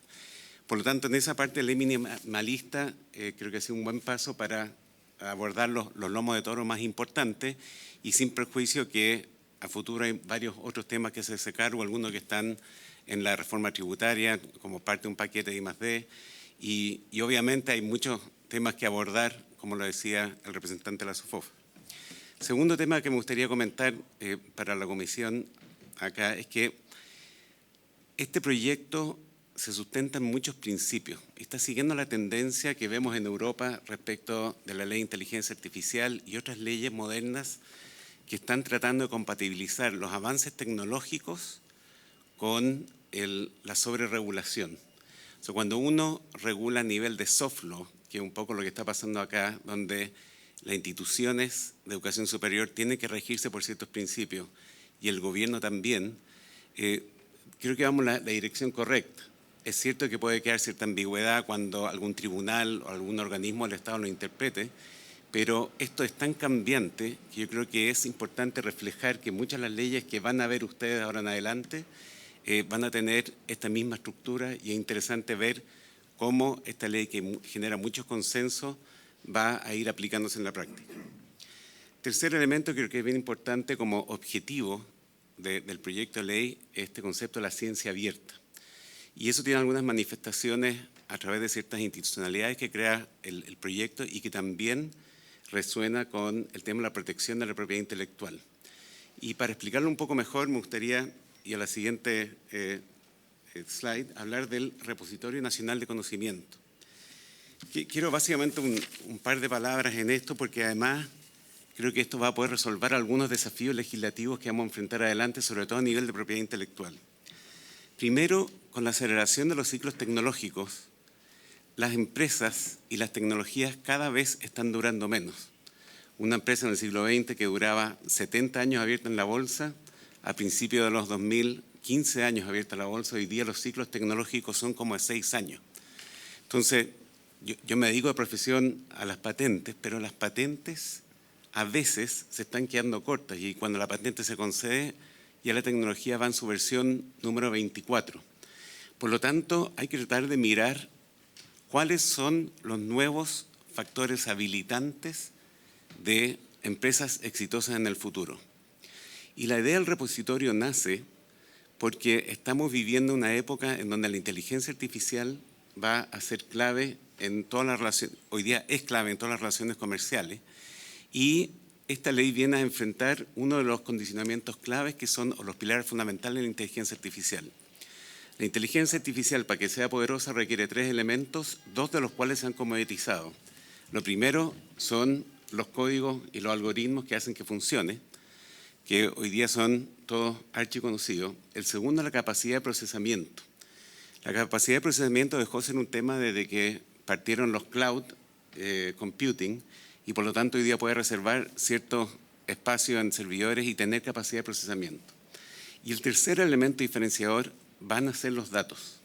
Por lo tanto, en esa parte de ley minimalista creo que ha sido un buen paso para abordar los lomos de toro más importantes y sin perjuicio que a futuro hay varios otros temas que se hace cargo, algunos que están en la reforma tributaria como parte de un paquete de I+D y obviamente hay muchos temas que abordar, como lo decía el representante de la SOFOF. Segundo tema que me gustaría comentar para la comisión acá es que este proyecto se sustenta en muchos principios. Está siguiendo la tendencia que vemos en Europa respecto de la ley de inteligencia artificial y otras leyes modernas que están tratando de compatibilizar los avances tecnológicos con la sobreregulación. O sea, cuando uno regula a nivel de soft law, que es un poco lo que está pasando acá, donde las instituciones de educación superior tienen que regirse por ciertos principios y el gobierno también, creo que vamos en la dirección correcta. Es cierto que puede quedar cierta ambigüedad cuando algún tribunal o algún organismo del Estado lo interprete, pero esto es tan cambiante que yo creo que es importante reflejar que muchas de las leyes que van a ver ustedes ahora en adelante van a tener esta misma estructura, y es interesante ver cómo esta ley, que genera muchos consensos, va a ir aplicándose en la práctica. Tercer elemento que creo que es bien importante como objetivo del proyecto de ley, este concepto de la ciencia abierta. Y eso tiene algunas manifestaciones a través de ciertas institucionalidades que crea el proyecto y que también resuena con el tema de la protección de la propiedad intelectual. Y para explicarlo un poco mejor, me gustaría, y a la siguiente slide, hablar del Repositorio Nacional de Conocimiento. Quiero básicamente un par de palabras en esto, porque además creo que esto va a poder resolver algunos desafíos legislativos que vamos a enfrentar adelante, sobre todo a nivel de propiedad intelectual. Primero, con la aceleración de los ciclos tecnológicos, las empresas y las tecnologías cada vez están durando menos. Una empresa en el siglo XX que duraba 70 años abierta en la bolsa, a principios de los 2000, 15 años abierta en la bolsa, hoy día los ciclos tecnológicos son como de 6 años. Entonces, yo me dedico de profesión a las patentes, pero las patentes a veces se están quedando cortas, y cuando la patente se concede, ya la tecnología va en su versión número 24. Por lo tanto, hay que tratar de mirar cuáles son los nuevos factores habilitantes de empresas exitosas en el futuro. Y la idea del repositorio nace porque estamos viviendo una época en donde la inteligencia artificial va a ser clave en todas las relaciones, hoy día es clave en todas las relaciones comerciales, y esta ley viene a enfrentar uno de los condicionamientos claves que son los pilares fundamentales de la inteligencia artificial. La inteligencia artificial, para que sea poderosa, requiere 3 elementos, 2 de los cuales se han comoditizado. Lo primero son los códigos y los algoritmos que hacen que funcione, que hoy día son todos archiconocidos. El segundo es la capacidad de procesamiento. La capacidad de procesamiento dejó de ser un tema desde que partieron los cloud computing, y por lo tanto hoy día puede reservar ciertos espacios en servidores y tener capacidad de procesamiento. Y el tercer elemento diferenciador van a ser los datos.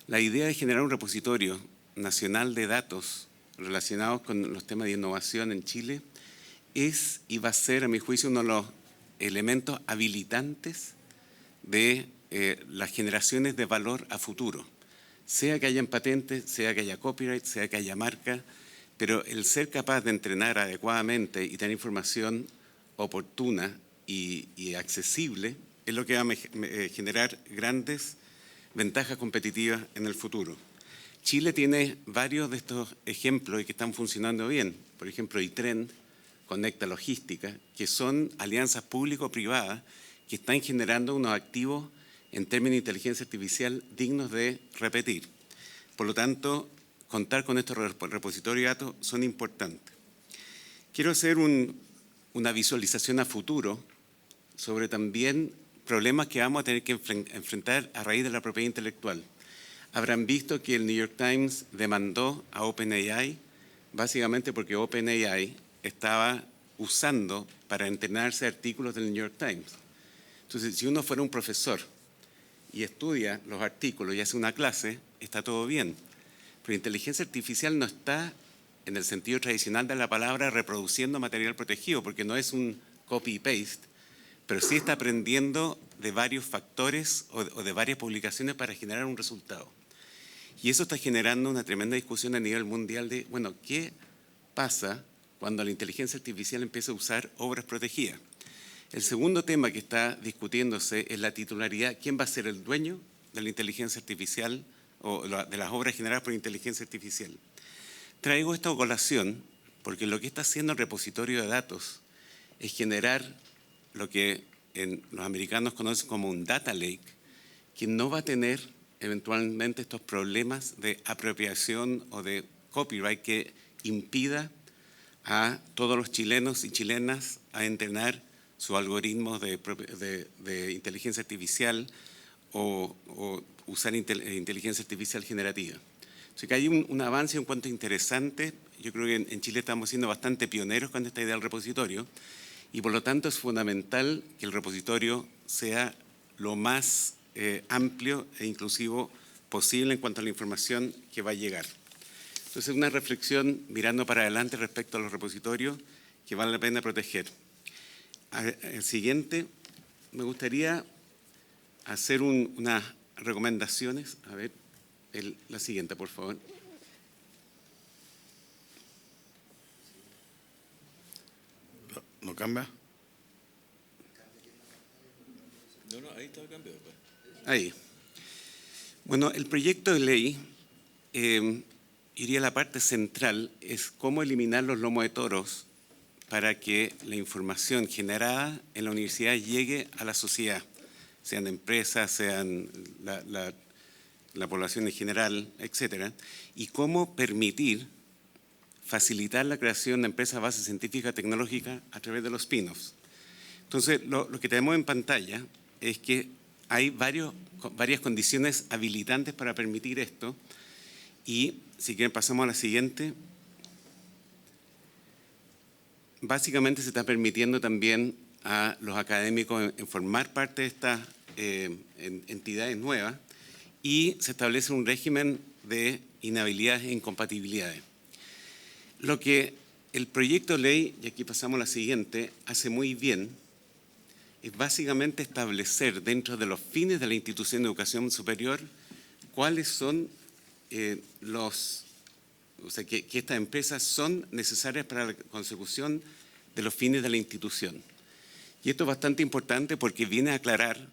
La idea de generar un repositorio nacional de datos relacionados con los temas de innovación en Chile es y va a ser, a mi juicio, uno de los elementos habilitantes de las generaciones de valor a futuro. Sea que hayan patentes, sea que haya copyright, sea que haya marca, pero el ser capaz de entrenar adecuadamente y tener información oportuna y accesible es lo que va a generar grandes ventajas competitivas en el futuro. Chile tiene varios de estos ejemplos y que están funcionando bien. Por ejemplo, ITREN, Conecta Logística, que son alianzas público-privadas que están generando unos activos en términos de inteligencia artificial dignos de repetir. Por lo tanto, contar con estos repositorios de datos son importantes. Quiero hacer una visualización a futuro sobre también problemas que vamos a tener que enfrentar a raíz de la propiedad intelectual. Habrán visto que el New York Times demandó a OpenAI básicamente porque OpenAI estaba usando para entrenarse artículos del New York Times. Entonces, si uno fuera un profesor y estudia los artículos y hace una clase, está todo bien. Pero inteligencia artificial no está, en el sentido tradicional de la palabra, reproduciendo material protegido, porque no es un copy-paste, pero sí está aprendiendo de varios factores o de varias publicaciones para generar un resultado. Y eso está generando una tremenda discusión a nivel mundial de, bueno, ¿qué pasa cuando la inteligencia artificial empieza a usar obras protegidas? El segundo tema que está discutiéndose es la titularidad. ¿Quién va a ser el dueño de la inteligencia artificial o de las obras generadas por inteligencia artificial? Traigo esta colación porque lo que está haciendo el repositorio de datos es generar lo que los americanos conocen como un data lake, que no va a tener eventualmente estos problemas de apropiación o de copyright que impida a todos los chilenos y chilenas a entrenar sus algoritmos de inteligencia artificial o usar inteligencia artificial generativa. Así que hay un avance en cuanto interesante. yo creo que en Chile estamos siendo bastante pioneros con esta idea del repositorio y por lo tanto es fundamental que el repositorio sea lo más amplio e inclusivo posible en cuanto a la información que va a llegar. Entonces, una reflexión mirando para adelante respecto a los repositorios que vale la pena proteger. El siguiente, me gustaría hacer unas recomendaciones. A ver, la siguiente, por favor. ¿No cambia? No, ahí está el cambio. Ahí. Bueno, el proyecto de ley, iría a la parte central, es cómo eliminar los lomos de toros para que la información generada en la universidad llegue a la sociedad, sean empresas, sean la población en general, etcétera, y cómo permitir facilitar la creación de empresas base científica tecnológica a través de los spin-offs. Entonces, lo que tenemos en pantalla es que hay varias condiciones habilitantes para permitir esto y, si quieren, pasamos a la siguiente. Básicamente se está permitiendo también a los académicos en formar parte de estas entidades nuevas y se establece un régimen de inhabilidades e incompatibilidades. Lo que el proyecto de ley, y aquí pasamos a la siguiente, hace muy bien es básicamente establecer dentro de los fines de la institución de educación superior cuáles son que estas empresas son necesarias para la consecución de los fines de la institución. Y esto es bastante importante porque viene a aclarar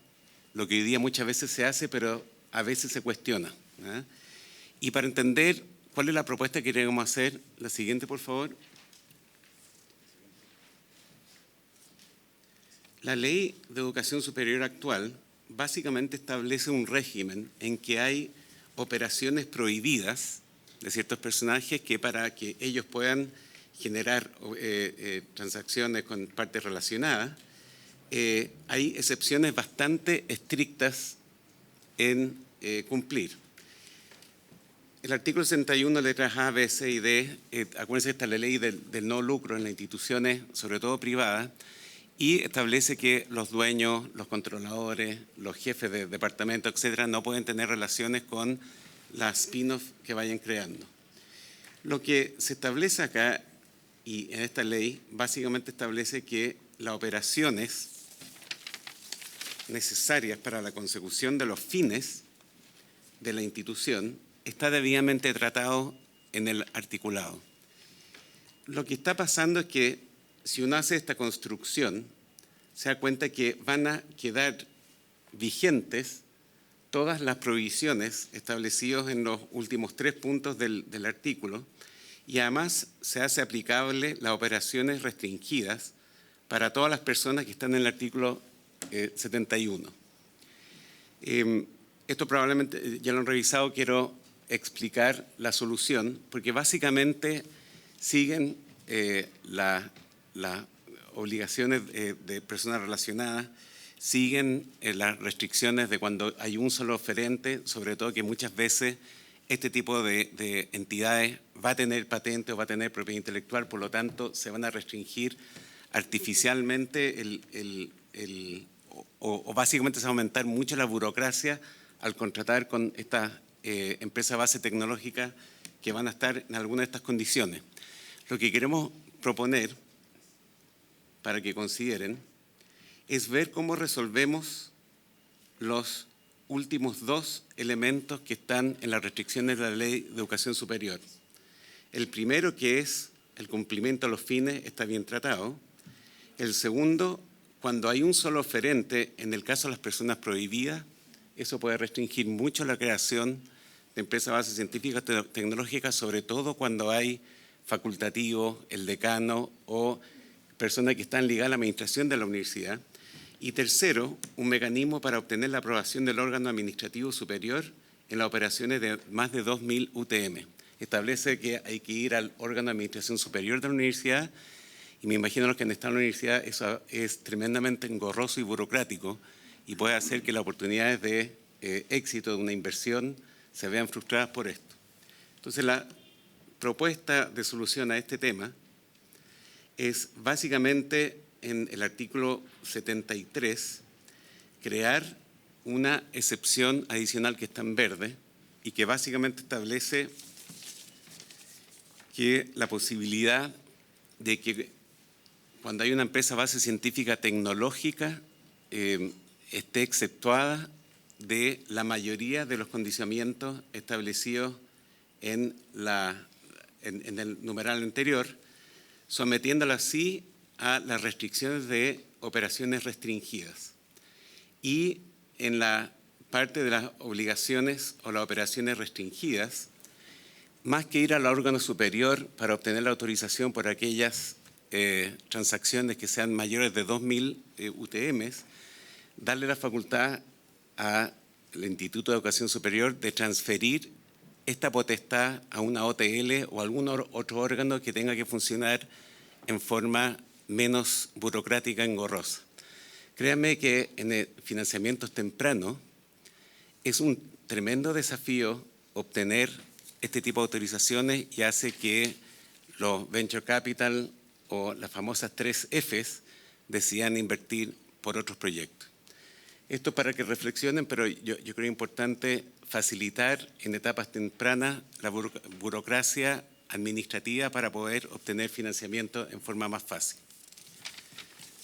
lo que hoy día muchas veces se hace, pero a veces se cuestiona, ¿eh? Y para entender cuál es la propuesta que queremos hacer, la siguiente, por favor. La Ley de Educación Superior actual básicamente establece un régimen en que hay operaciones prohibidas de ciertos personajes que para que ellos puedan generar transacciones con partes relacionadas, hay excepciones bastante estrictas en cumplir. El artículo 61, letras A, B, C y D, acuérdense, esta es la ley del no lucro en las instituciones, sobre todo privadas, y establece que los dueños, los controladores, los jefes de departamento, etcétera, no pueden tener relaciones con las spin-off que vayan creando. Lo que se establece acá y en esta ley básicamente establece que las operaciones necesarias para la consecución de los fines de la institución está debidamente tratado en el articulado. Lo que está pasando es que si uno hace esta construcción, se da cuenta que van a quedar vigentes todas las provisiones establecidas en los últimos 3 puntos del artículo y además se hace aplicable las operaciones restringidas para todas las personas que están en el artículo 71. Esto probablemente ya lo han revisado, quiero explicar la solución, porque básicamente siguen las obligaciones de personas relacionadas, siguen las restricciones de cuando hay un solo oferente, sobre todo que muchas veces este tipo de entidades va a tener patente o va a tener propiedad intelectual, por lo tanto se van a restringir artificialmente o básicamente se va a aumentar mucho la burocracia al contratar con estas empresas base tecnológica que van a estar en alguna de estas condiciones. Lo que queremos proponer para que consideren es ver cómo resolvemos los últimos 2 elementos que están en las restricciones de la Ley de Educación Superior. El primero, que es el cumplimiento de los fines, está bien tratado. El segundo, cuando hay un solo oferente, en el caso de las personas prohibidas, eso puede restringir mucho la creación de empresas bases científicas tecnológicas, sobre todo cuando hay facultativos, el decano o personas que están ligadas a la administración de la universidad. Y tercero, un mecanismo para obtener la aprobación del órgano administrativo superior en las operaciones de más de 2.000 UTM. Establece que hay que ir al órgano de administración superior de la universidad y me imagino los que han estado en la universidad, eso es tremendamente engorroso y burocrático y puede hacer que las oportunidades de éxito de una inversión se vean frustradas por esto. Entonces, propuesta de solución a este tema es básicamente en el artículo 73 crear una excepción adicional que está en verde y que básicamente establece que la posibilidad de que cuando hay una empresa base científica tecnológica esté exceptuada de la mayoría de los condicionamientos establecidos en el numeral anterior, sometiéndola así a las restricciones de operaciones restringidas. Y en la parte de las obligaciones o las operaciones restringidas, más que ir al órgano superior para obtener la autorización por aquellas transacciones que sean mayores de 2.000 UTMs, darle la facultad al Instituto de Educación Superior de transferir esta potestad a una OTL o algún otro órgano que tenga que funcionar en forma menos burocrática, engorrosa. Créanme que en el financiamientos tempranos es un tremendo desafío obtener este tipo de autorizaciones y hace que los venture capital o las famosas 3 Fs decidan invertir por otros proyectos. Esto para que reflexionen, pero yo creo importante facilitar en etapas tempranas la burocracia administrativa para poder obtener financiamiento en forma más fácil.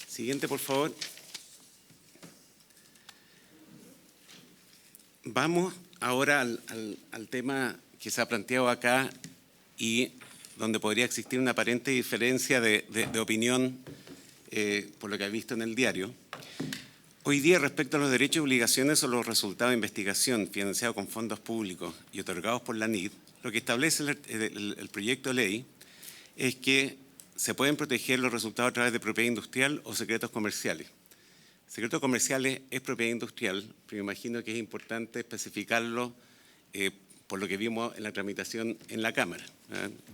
Siguiente, por favor. Vamos ahora al tema que se ha planteado acá y donde podría existir una aparente diferencia de opinión por lo que he visto en el diario. Hoy día, respecto a los derechos y obligaciones o los resultados de investigación financiados con fondos públicos y otorgados por la NID, lo que establece el proyecto de ley es que se pueden proteger los resultados a través de propiedad industrial o secretos comerciales. Secretos comerciales es propiedad industrial, pero me imagino que es importante especificarlo por lo que vimos en la tramitación en la Cámara.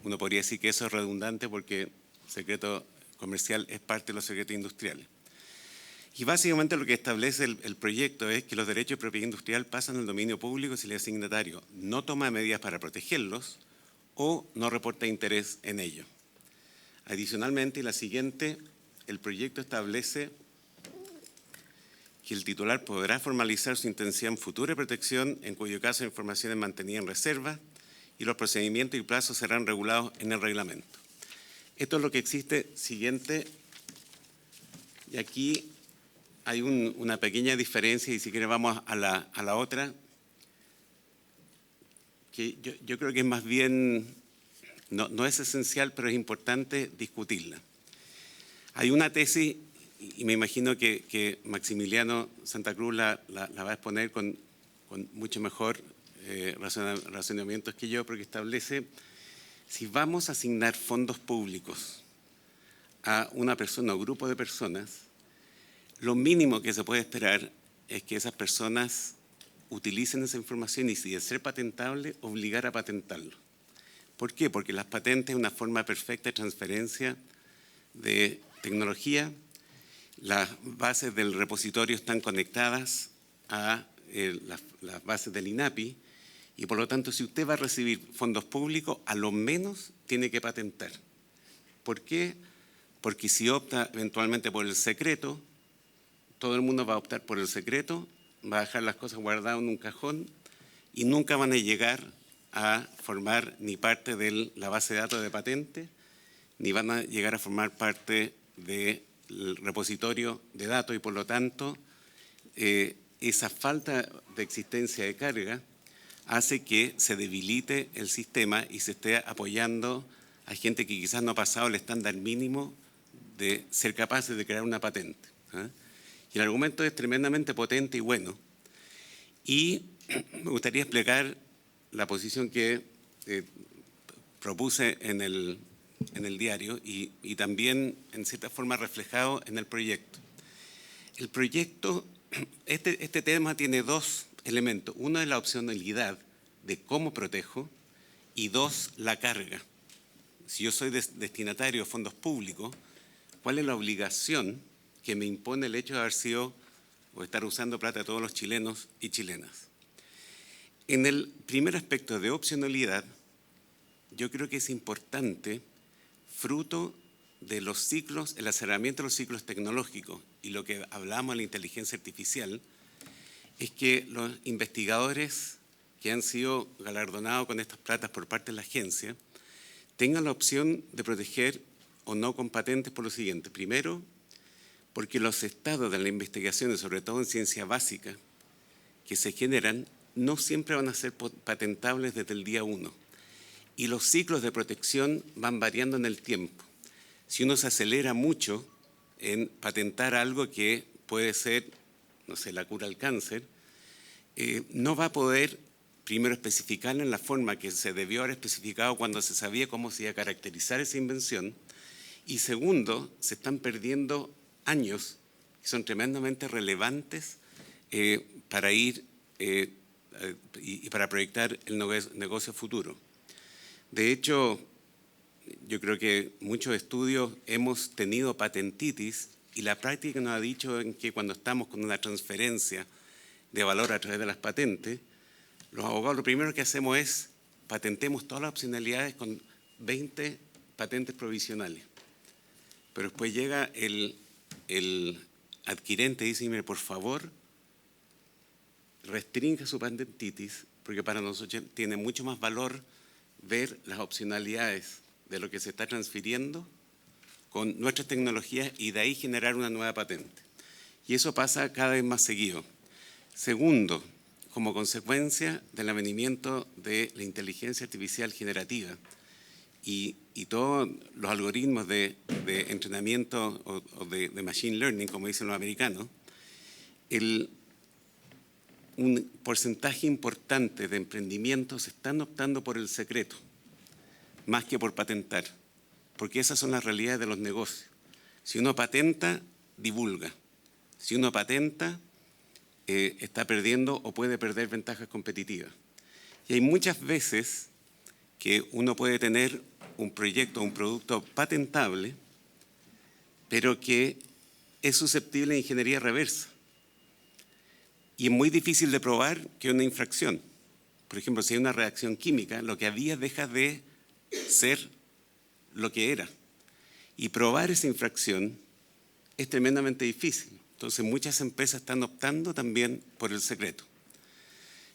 Uno podría decir que eso es redundante porque secreto comercial es parte de los secretos industriales. Y básicamente lo que establece el proyecto es que los derechos de propiedad industrial pasan al dominio público si el asignatario no toma medidas para protegerlos o no reporta interés en ello. Adicionalmente, la siguiente, el proyecto establece que el titular podrá formalizar su intención futura de protección, en cuyo caso la información es mantenida en reserva y los procedimientos y plazos serán regulados en el reglamento. Esto es lo que existe. Siguiente. Y aquí hay una pequeña diferencia, y si quiere vamos a la otra, que yo creo que es más bien, no es esencial, pero es importante discutirla. Hay una tesis, y me imagino que Maximiliano Santa Cruz la va a exponer con mucho mejor razonamientos que yo, porque establece, si vamos a asignar fondos públicos a una persona o grupo de personas, lo mínimo que se puede esperar es que esas personas utilicen esa información y, si de ser patentable, obligar a patentarlo. ¿Por qué? Porque las patentes es una forma perfecta de transferencia de tecnología. Las bases del repositorio están conectadas a las bases del INAPI y, por lo tanto, si usted va a recibir fondos públicos, a lo menos tiene que patentar. ¿Por qué? Porque si opta eventualmente por el secreto, todo el mundo va a optar por el secreto, va a dejar las cosas guardadas en un cajón y nunca van a llegar a formar ni parte de la base de datos de patente, ni van a llegar a formar parte del repositorio de datos y, por lo tanto, esa falta de existencia de carga hace que se debilite el sistema y se esté apoyando a gente que quizás no ha pasado el estándar mínimo de ser capaces de crear una patente. Y el argumento es tremendamente potente y bueno. Y me gustaría explicar la posición que propuse en el diario y también, en cierta forma, reflejado en el proyecto. El proyecto, este tema tiene dos elementos. Uno es la opcionalidad de cómo protejo y dos, la carga. Si yo soy destinatario de fondos públicos, ¿cuál es la obligación que me impone el hecho de haber sido o estar usando plata de todos los chilenos y chilenas? En el primer aspecto de opcionalidad, yo creo que es importante, fruto de los ciclos, el aceleramiento de los ciclos tecnológicos y lo que hablamos de la inteligencia artificial, es que los investigadores que han sido galardonados con estas platas por parte de la agencia tengan la opción de proteger o no con patentes por lo siguiente. Primero, porque los estados de la investigación, sobre todo en ciencia básica, que se generan, no siempre van a ser patentables desde el día 1. Y los ciclos de protección van variando en el tiempo. Si uno se acelera mucho en patentar algo que puede ser, no sé, la cura al cáncer, no va a poder, primero, especificarla en la forma que se debió haber especificado cuando se sabía cómo se iba a caracterizar esa invención. Y segundo, se están perdiendo años que son tremendamente relevantes para ir y para proyectar el negocio futuro. De hecho, yo creo que muchos estudios hemos tenido patentitis y la práctica nos ha dicho en que cuando estamos con una transferencia de valor a través de las patentes, los abogados lo primero que hacemos es patentemos todas las opcionalidades con 20 patentes provisionales. Pero después llega el adquirente y dice, mire, por favor, restringe su patentitis, porque para nosotros tiene mucho más valor ver las opcionalidades de lo que se está transfiriendo con nuestras tecnologías y de ahí generar una nueva patente. Y eso pasa cada vez más seguido. Segundo, como consecuencia del avenimiento de la inteligencia artificial generativa y todos los algoritmos de entrenamiento o de machine learning, como dicen los americanos, un porcentaje importante de emprendimientos están optando por el secreto, más que por patentar, porque esas son las realidades de los negocios. Si uno patenta, divulga. Si uno patenta, está perdiendo o puede perder ventajas competitivas. Y hay muchas veces que uno puede tener un proyecto, un producto patentable, pero que es susceptible de ingeniería reversa. Y es muy difícil de probar que es una infracción. Por ejemplo, si hay una reacción química, lo que había deja de ser lo que era. Y probar esa infracción es tremendamente difícil. Entonces, muchas empresas están optando también por el secreto.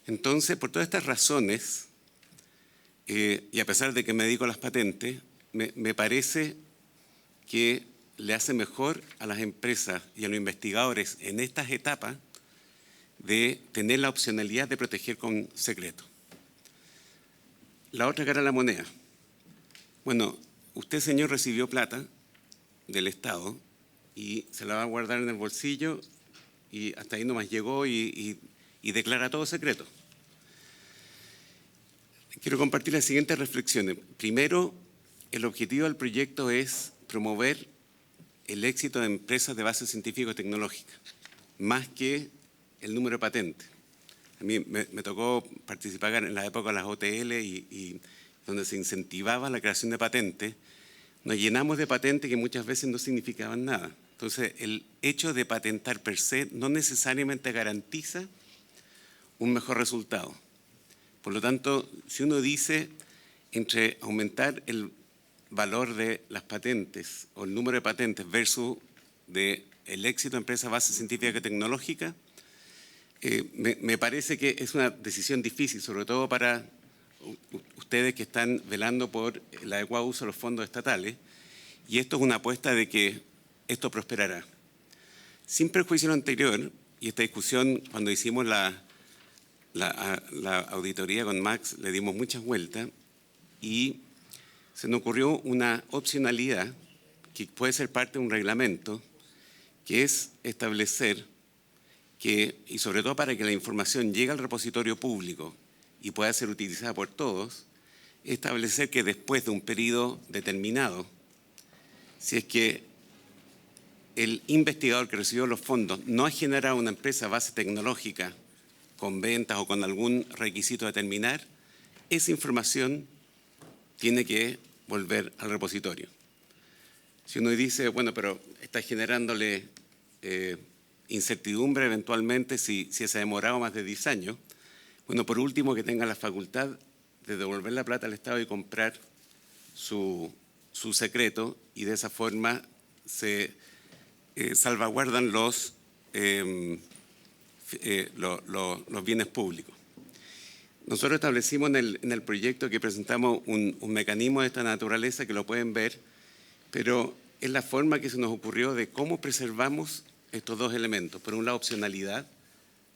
Entonces, por todas estas razones, y a pesar de que me dedico a las patentes, me parece que le hace mejor a las empresas y a los investigadores en estas etapas de tener la opcionalidad de proteger con secreto. La otra cara de la moneda. Bueno, usted, señor, recibió plata del Estado y se la va a guardar en el bolsillo y hasta ahí nomás llegó y declara todo secreto. Quiero compartir las siguientes reflexiones. Primero, el objetivo del proyecto es promover el éxito de empresas de base científico-tecnológica, más que el número de patentes. A mí me tocó participar en la época de las OTL y donde se incentivaba la creación de patentes. Nos llenamos de patentes que muchas veces no significaban nada. Entonces, el hecho de patentar per se no necesariamente garantiza un mejor resultado. Por lo tanto, si uno dice entre aumentar el valor de las patentes o el número de patentes versus el éxito de empresas base científica y tecnológica, me parece que es una decisión difícil, sobre todo para ustedes que están velando por el adecuado uso de los fondos estatales, y esto es una apuesta de que esto prosperará. Sin perjuicio de lo anterior, y esta discusión cuando hicimos la auditoría con Max le dimos muchas vueltas y se nos ocurrió una opcionalidad que puede ser parte de un reglamento, que es establecer que, y sobre todo para que la información llegue al repositorio público y pueda ser utilizada por todos, establecer que después de un periodo determinado, si es que el investigador que recibió los fondos no ha generado una empresa base tecnológica con ventas o con algún requisito a determinar, esa información tiene que volver al repositorio. Si uno dice, bueno, pero está generándole incertidumbre eventualmente si se ha demorado más de 10 años, bueno, por último, que tenga la facultad de devolver la plata al Estado y comprar su secreto, y de esa forma se salvaguardan los bienes públicos. Nosotros establecimos en el proyecto que presentamos un mecanismo de esta naturaleza que lo pueden ver, pero es la forma que se nos ocurrió de cómo preservamos estos dos elementos. Por un lado, opcionalidad,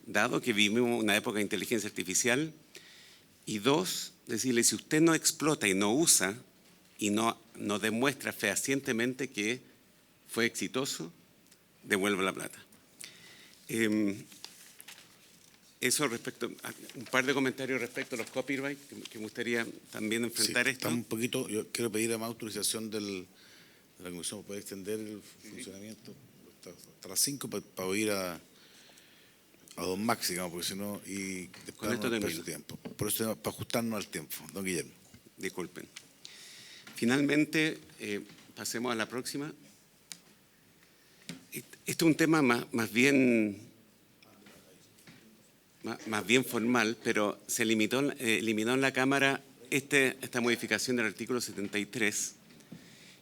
dado que vivimos una época de inteligencia artificial, y dos, decirle, si usted no explota y no usa y no demuestra fehacientemente que fue exitoso, devuelva la plata. Eso respecto, un par de comentarios respecto a los copyright, que me gustaría también enfrentar esto. Un poquito, yo quiero pedir más autorización de la Comisión para poder extender el funcionamiento hasta las 5 para ir a don Max, digamos, porque si no, y después Con esto no termino. tiempo. Por eso, para ajustarnos al tiempo. Don Guillermo. Disculpen. Finalmente, pasemos a la próxima. Este es un tema más bien formal, pero se eliminó en la Cámara esta modificación del artículo 73,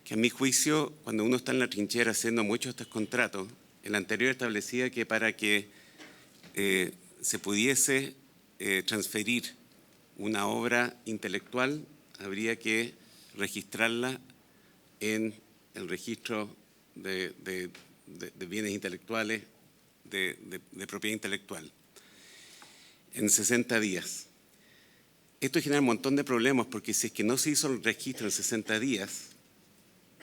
que a mi juicio, cuando uno está en la trinchera haciendo muchos de estos contratos, el anterior establecía que para que se pudiese transferir una obra intelectual, habría que registrarla en el registro de bienes intelectuales, de propiedad intelectual, en 60 días. Esto genera un montón de problemas, porque si es que no se hizo el registro en 60 días,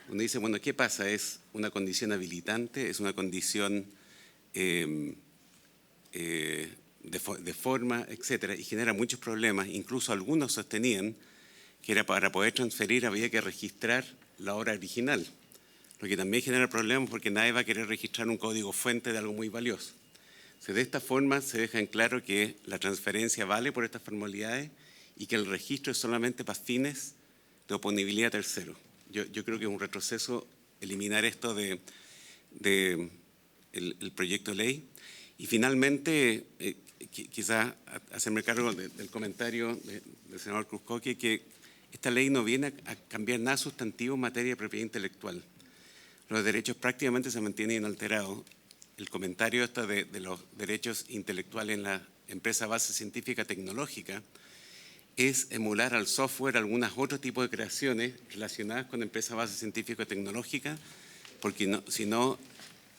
uno dice, bueno, ¿qué pasa? ¿Es una condición habilitante? ¿Es una condición de forma, etcétera? Y genera muchos problemas. Incluso algunos sostenían que era para poder transferir había que registrar la obra original, lo que también genera problemas porque nadie va a querer registrar un código fuente de algo muy valioso. Entonces, de esta forma se deja en claro que la transferencia vale por estas formalidades y que el registro es solamente para fines de oponibilidad a terceros. Yo creo que es un retroceso eliminar esto del proyecto de ley. Y finalmente, quizás hacerme cargo del comentario del senador Cruzcoque, que esta ley no viene a cambiar nada sustantivo en materia de propiedad intelectual. Los derechos prácticamente se mantienen inalterados. El comentario de los derechos intelectuales en la empresa base científica tecnológica es emular al software algunos otros tipos de creaciones relacionadas con empresas base científica tecnológica, porque si no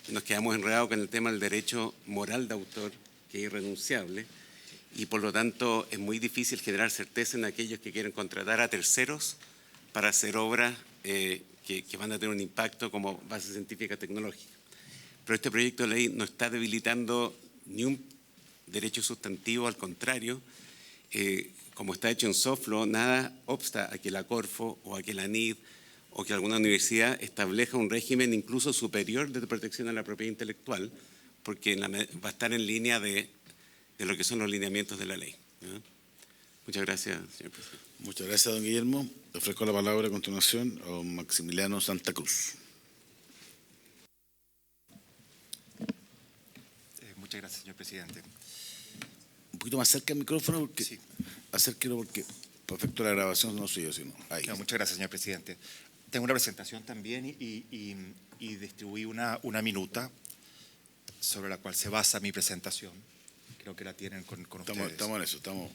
nos quedamos enredados con el tema del derecho moral de autor, que es irrenunciable, y por lo tanto es muy difícil generar certeza en aquellos que quieren contratar a terceros para hacer obras que van a tener un impacto como base científica tecnológica. Pero este proyecto de ley no está debilitando ni un derecho sustantivo, al contrario, como está hecho en soft law, nada obsta a que la Corfo o a que la NID o que alguna universidad establezca un régimen incluso superior de protección a la propiedad intelectual, porque va a estar en línea de lo que son los lineamientos de la ley. Muchas gracias, señor presidente. Muchas gracias, don Guillermo. Le ofrezco la palabra a continuación a don Maximiliano Santa Cruz. Muchas gracias, señor presidente. Un poquito más cerca del micrófono, porque Sí. acérquelo, porque para efecto de la grabación no soy yo, sino ahí. No, muchas gracias, señor presidente. Tengo una presentación también y distribuí una minuta sobre la cual se basa mi presentación. Creo que la tienen con ustedes. Estamos en eso, estamos.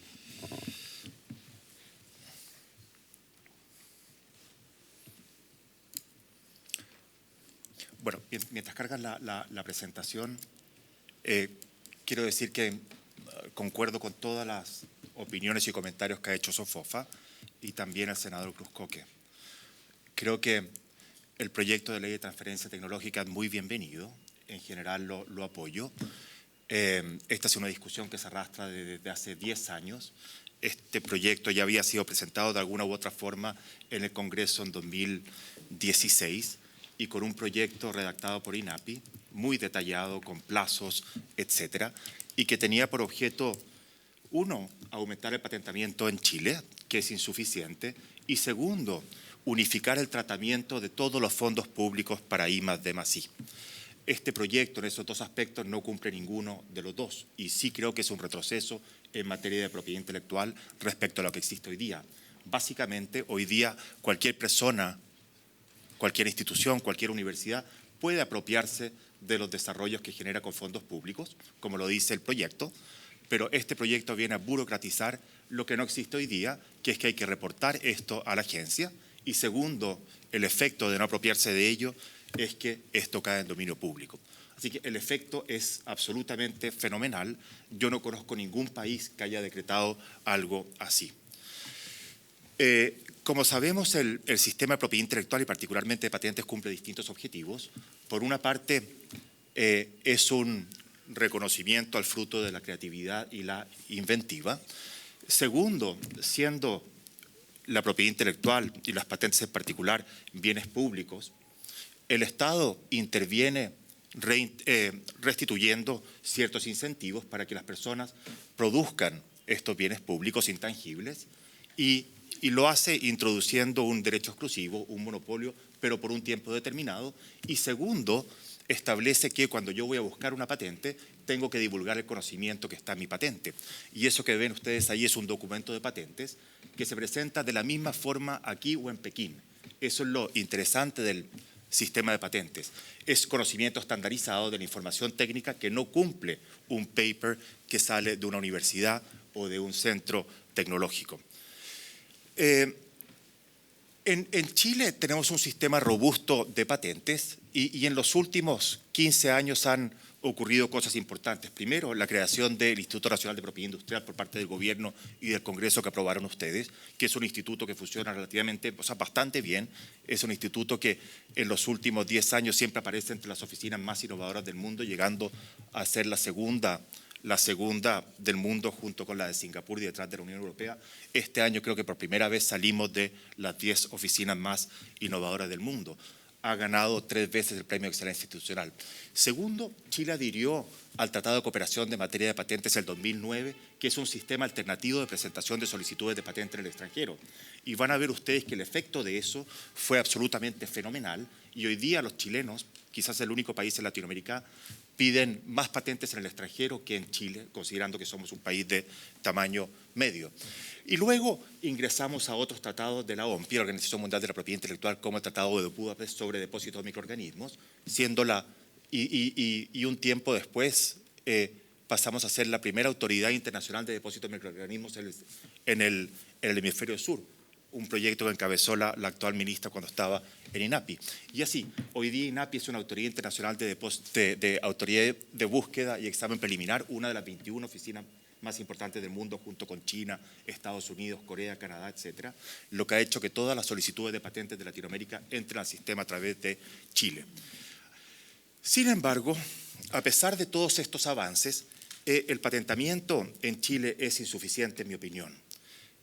Bueno, mientras cargan la presentación, quiero decir que concuerdo con todas las opiniones y comentarios que ha hecho Sofofa y también el senador Cruzcoque. Creo que el proyecto de ley de transferencia tecnológica es muy bienvenido, en general lo apoyo. Esta es una discusión que se arrastra desde hace 10 años. Este proyecto ya había sido presentado de alguna u otra forma en el Congreso en 2016 y con un proyecto redactado por INAPI, muy detallado, con plazos, etcétera, y que tenía por objeto, uno, aumentar el patentamiento en Chile, que es insuficiente, y segundo, unificar el tratamiento de todos los fondos públicos para I+D+I. Este proyecto en esos dos aspectos no cumple ninguno de los dos y sí creo que es un retroceso en materia de propiedad intelectual respecto a lo que existe hoy día. Básicamente, hoy día cualquier persona, cualquier institución, cualquier universidad puede apropiarse de los desarrollos que genera con fondos públicos, como lo dice el proyecto, pero este proyecto viene a burocratizar lo que no existe hoy día, que es que hay que reportar esto a la agencia, y segundo, el efecto de no apropiarse de ello es que esto cae en dominio público. Así que el efecto es absolutamente fenomenal. Yo no conozco ningún país que haya decretado algo así. Como sabemos, el sistema de propiedad intelectual y particularmente de patentes cumple distintos objetivos. Por una parte, es un reconocimiento al fruto de la creatividad y la inventiva. Segundo, siendo la propiedad intelectual y las patentes en particular bienes públicos, el Estado interviene restituyendo ciertos incentivos para que las personas produzcan estos bienes públicos intangibles y lo hace introduciendo un derecho exclusivo, un monopolio, pero por un tiempo determinado. Y segundo, establece que cuando yo voy a buscar una patente, tengo que divulgar el conocimiento que está en mi patente. Y eso que ven ustedes ahí es un documento de patentes que se presenta de la misma forma aquí o en Pekín. Eso es lo interesante del sistema de patentes. Es conocimiento estandarizado de la información técnica que no cumple un paper que sale de una universidad o de un centro tecnológico. En Chile tenemos un sistema robusto de patentes y en los últimos 15 años han ocurrido cosas importantes. Primero, la creación del Instituto Nacional de Propiedad Industrial por parte del Gobierno y del Congreso que aprobaron ustedes, que es un instituto que funciona relativamente, bastante bien. Es un instituto que en los últimos 10 años siempre aparece entre las oficinas más innovadoras del mundo, llegando a ser la segunda del mundo junto con la de Singapur y detrás de la Unión Europea. Este año creo que por primera vez salimos de las 10 oficinas más innovadoras del mundo. Ha ganado 3 veces el Premio de Excelencia Institucional. Segundo, Chile adhirió al Tratado de Cooperación de Materia de Patentes el 2009, que es un sistema alternativo de presentación de solicitudes de patente en el extranjero. Y van a ver ustedes que el efecto de eso fue absolutamente fenomenal y hoy día los chilenos, quizás el único país en Latinoamérica, piden más patentes en el extranjero que en Chile, considerando que somos un país de tamaño medio. Y luego ingresamos a otros tratados de la OMPI, la Organización Mundial de la Propiedad Intelectual, como el Tratado de Budapest sobre depósitos de microorganismos, y un tiempo después pasamos a ser la primera autoridad internacional de depósitos de microorganismos en el hemisferio sur, un proyecto que encabezó la actual ministra cuando estaba en INAPI. Y así, hoy día INAPI es una autoridad internacional de autoridad de búsqueda y examen preliminar, una de las 21 oficinas más importantes del mundo, junto con China, Estados Unidos, Corea, Canadá, etcétera, lo que ha hecho que todas las solicitudes de patentes de Latinoamérica entren al sistema a través de Chile. Sin embargo, a pesar de todos estos avances, el patentamiento en Chile es insuficiente, en mi opinión.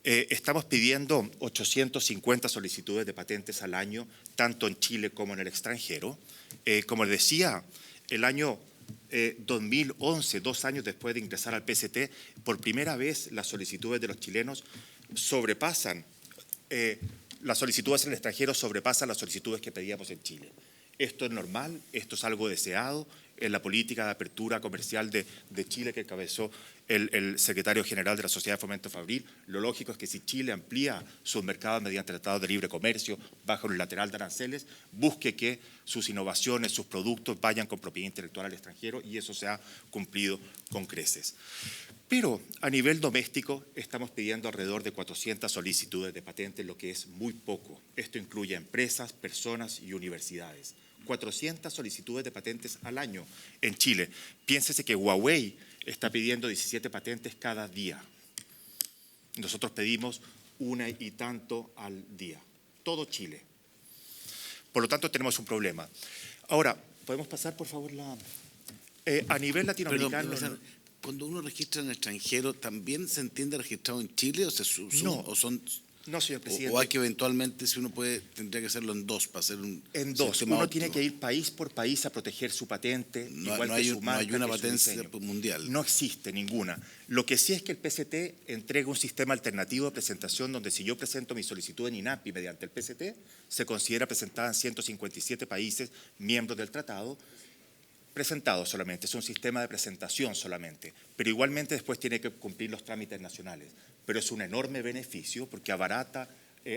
Estamos pidiendo 850 solicitudes de patentes al año, tanto en Chile como en el extranjero. Como les decía, el año 2011, 2 años después de ingresar al PST, por primera vez las solicitudes de los chilenos sobrepasan, las solicitudes en el extranjero sobrepasan las solicitudes que pedíamos en Chile. Esto es normal, esto es algo deseado en la política de apertura comercial de Chile que encabezó el secretario general de la Sociedad de Fomento Fabril. Lo lógico es que si Chile amplía sus mercados mediante tratados de libre comercio, bajo el lateral de aranceles, busque que sus innovaciones, sus productos vayan con propiedad intelectual al extranjero, y eso se ha cumplido con creces. Pero a nivel doméstico estamos pidiendo alrededor de 400 solicitudes de patentes, lo que es muy poco. Esto incluye empresas, personas y universidades. 400 solicitudes de patentes al año en Chile. Piénsese que Huawei está pidiendo 17 patentes cada día. Nosotros pedimos 1 y tanto al día. Todo Chile. Por lo tanto, tenemos un problema. Ahora, ¿podemos pasar, por favor, a nivel latinoamericano? Perdón, cuando uno registra en el extranjero, ¿también se entiende registrado en Chile o se suma, No. o son... No, señor presidente. O hay que eventualmente, si uno puede, tendría que hacerlo en 2 para hacer un en 2. sistema Uno óptimo. tiene que ir país por país a proteger su patente, igual No que hay su marca, una que su patente diseño. mundial. No existe ninguna. Lo que sí es que el PST entrega un sistema alternativo de presentación donde si yo presento mi solicitud en INAPI mediante el PST, se considera presentada en 157 países miembros del tratado presentado solamente, es un sistema de presentación solamente, pero igualmente después tiene que cumplir los trámites nacionales. Pero es un enorme beneficio porque abarata,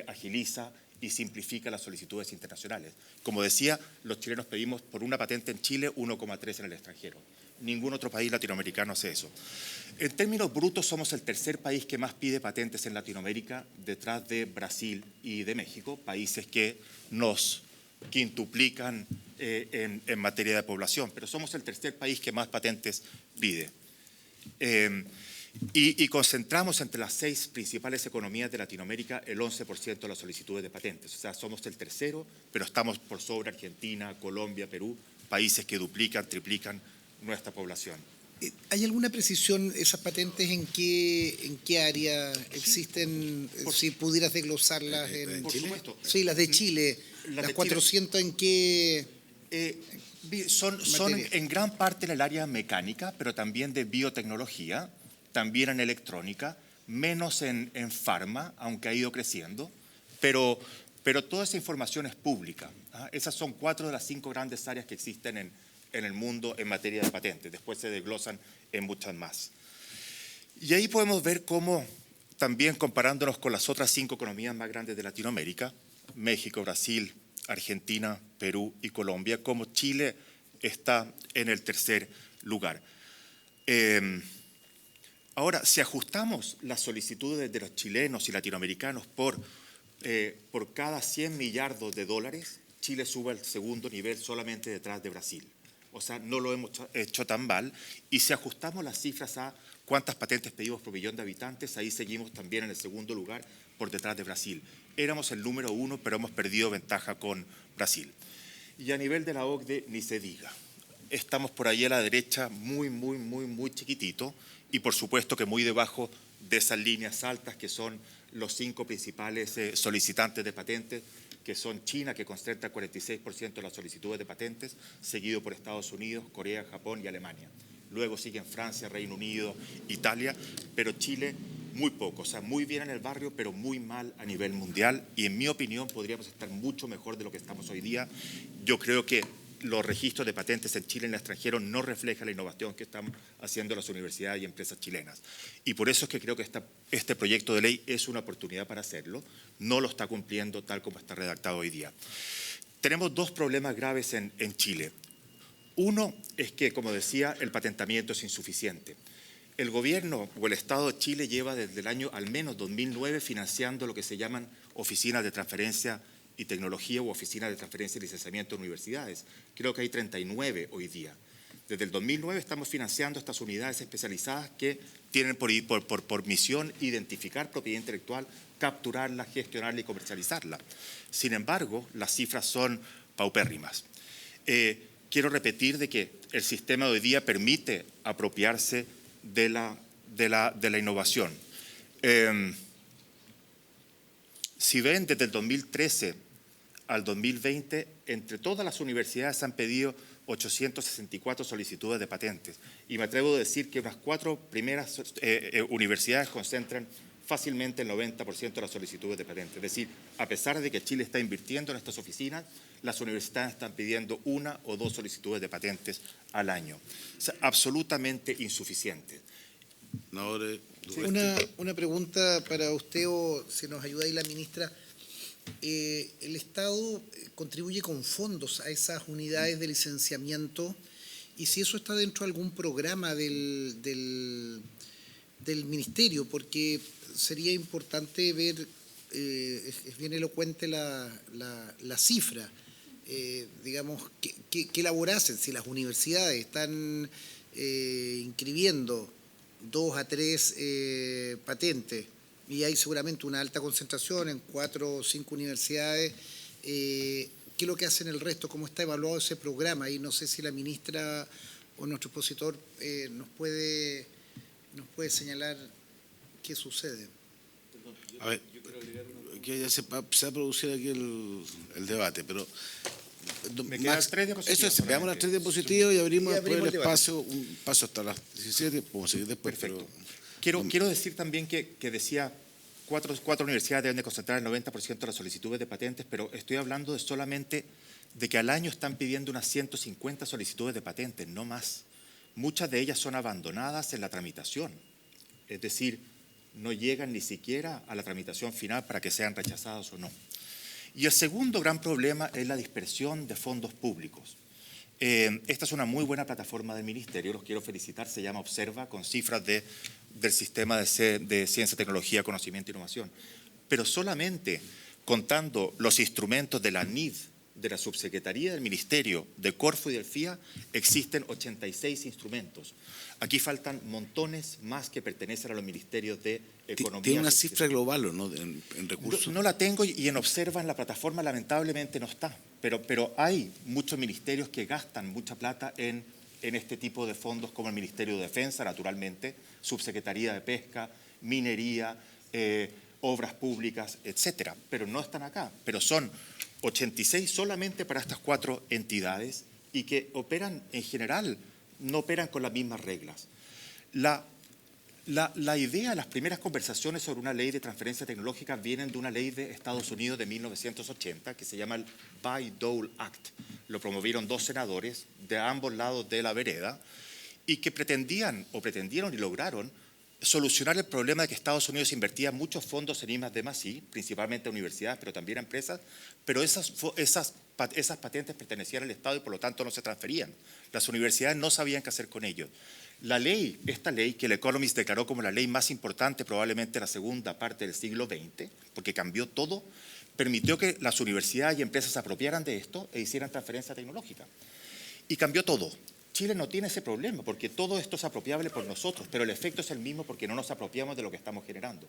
agiliza y simplifica las solicitudes internacionales. Como decía, los chilenos pedimos por una patente en Chile 1,3 en el extranjero. Ningún otro país latinoamericano hace eso. En términos brutos, somos el tercer país que más pide patentes en Latinoamérica, detrás de Brasil y de México, países que nos quintuplican en materia de población, pero somos el tercer país que más patentes pide. Y concentramos entre las 6 principales economías de Latinoamérica el 11% de las solicitudes de patentes. O sea, somos el tercero, pero estamos por sobre Argentina, Colombia, Perú, países que duplican, triplican nuestra población. ¿Hay alguna precisión esas patentes en qué área existen? Si pudieras desglosarlas en por Chile. Supuesto. Sí, las de Chile. Las de 400 en qué. Son en gran parte en el área mecánica, pero también de biotecnología, también en electrónica, menos en farma, aunque ha ido creciendo, pero toda esa información es pública. Esas son 4 de las 5 grandes áreas que existen en el mundo en materia de patentes. Después se desglosan en muchas más. Y ahí podemos ver cómo, también comparándonos con las otras 5 economías más grandes de Latinoamérica, México, Brasil, Argentina, Perú y Colombia, cómo Chile está en el tercer lugar. Ahora, si ajustamos las solicitudes de los chilenos y latinoamericanos por cada 100 millardos de dólares, Chile sube al segundo nivel solamente detrás de Brasil. O sea, no lo hemos hecho tan mal. Y si ajustamos las cifras a cuántas patentes pedimos por millón de habitantes, ahí seguimos también en el segundo lugar por detrás de Brasil. Éramos el número 1, pero hemos perdido ventaja con Brasil. Y a nivel de la OCDE, ni se diga. Estamos por ahí a la derecha muy chiquitito y por supuesto que muy debajo de esas líneas altas que son los 5 principales solicitantes de patentes, que son China, que concentra el 46% de las solicitudes de patentes, seguido por Estados Unidos, Corea, Japón y Alemania. Luego siguen Francia, Reino Unido, Italia, pero Chile muy poco, o sea, muy bien en el barrio, pero muy mal a nivel mundial. Y en mi opinión podríamos estar mucho mejor de lo que estamos hoy día. Yo creo que los registros de patentes en Chile y en el extranjero no reflejan la innovación que están haciendo las universidades y empresas chilenas. Y por eso es que creo que este proyecto de ley es una oportunidad para hacerlo. No lo está cumpliendo tal como está redactado hoy día. Tenemos 2 problemas graves en Chile. Uno es que, como decía, el patentamiento es insuficiente. El gobierno o el Estado de Chile lleva desde el año al menos 2009 financiando lo que se llaman oficinas de transferencia y tecnología u oficinas de transferencia y licenciamiento en universidades. Creo que hay 39 hoy día. Desde el 2009 estamos financiando estas unidades especializadas que tienen por misión identificar propiedad intelectual, capturarla, gestionarla y comercializarla. Sin embargo, las cifras son paupérrimas. Quiero repetir de que el sistema de hoy día permite apropiarse de la innovación. Si ven, desde el 2013 al 2020, entre todas las universidades han pedido 864 solicitudes de patentes. Y me atrevo a decir que unas 4 primeras universidades concentran fácilmente el 90% de las solicitudes de patentes. Es decir, a pesar de que Chile está invirtiendo en estas oficinas, las universidades están pidiendo 1 o 2 solicitudes de patentes al año. O sea, absolutamente insuficiente. Una pregunta para usted, o si nos ayuda ahí la ministra. El Estado contribuye con fondos a esas unidades de licenciamiento, y si eso está dentro de algún programa del ministerio, porque sería importante ver, es bien elocuente la cifra, digamos, que elaborasen, si las universidades están inscribiendo 2 a 3 patentes, y hay seguramente una alta concentración en 4 o 5 universidades, ¿qué es lo que hacen el resto? ¿Cómo está evaluado ese programa? Y no sé si la ministra o nuestro expositor nos puede señalar qué sucede. A ver, que ya se va a producir aquí el debate, pero Me quedan 3 diapositivas. Eso es, veamos las 3 diapositivas y abrimos después el espacio, un paso hasta las 17, podemos seguir después. Perfecto. Pero, Quiero decir también que decía cuatro universidades deben de concentrar el 90% de las solicitudes de patentes, pero estoy hablando de solamente de que al año están pidiendo unas 150 solicitudes de patentes, no más. Muchas de ellas son abandonadas en la tramitación, es decir, no llegan ni siquiera a la tramitación final para que sean rechazadas o no. Y el segundo gran problema es la dispersión de fondos públicos. Esta es una muy buena plataforma del Ministerio, los quiero felicitar, se llama Observa, con cifras del sistema de ciencia, tecnología, conocimiento e innovación. Pero solamente contando los instrumentos de la NID, de la Subsecretaría del Ministerio, de Corfo y del FIA, existen 86 instrumentos. Aquí faltan montones más que pertenecen a los ministerios de Economía. ¿Tiene una cifra global o no en recursos? No la tengo y en Observa, en la plataforma, lamentablemente no está. Pero hay muchos ministerios que gastan mucha plata en este tipo de fondos, como el Ministerio de Defensa, naturalmente, Subsecretaría de Pesca, Minería, Obras Públicas, etcétera. Pero no están acá. Pero son 86 solamente para estas 4 entidades y que operan en general, no operan con las mismas reglas. La idea, las primeras conversaciones sobre una ley de transferencia tecnológica vienen de una ley de Estados Unidos de 1980 que se llama el Bayh-Dole Act. Lo promovieron 2 senadores de ambos lados de la vereda y que pretendieron y lograron solucionar el problema de que Estados Unidos invertía muchos fondos en I+D+I, principalmente a universidades, pero también a empresas, pero esas patentes pertenecían al Estado y por lo tanto no se transferían. Las universidades no sabían qué hacer con ellos. Esta ley, que el Economist declaró como la ley más importante probablemente de la segunda parte del siglo XX, porque cambió todo, permitió que las universidades y empresas se apropiaran de esto e hicieran transferencia tecnológica. Y cambió todo. Chile no tiene ese problema porque todo esto es apropiable por nosotros, pero el efecto es el mismo porque no nos apropiamos de lo que estamos generando.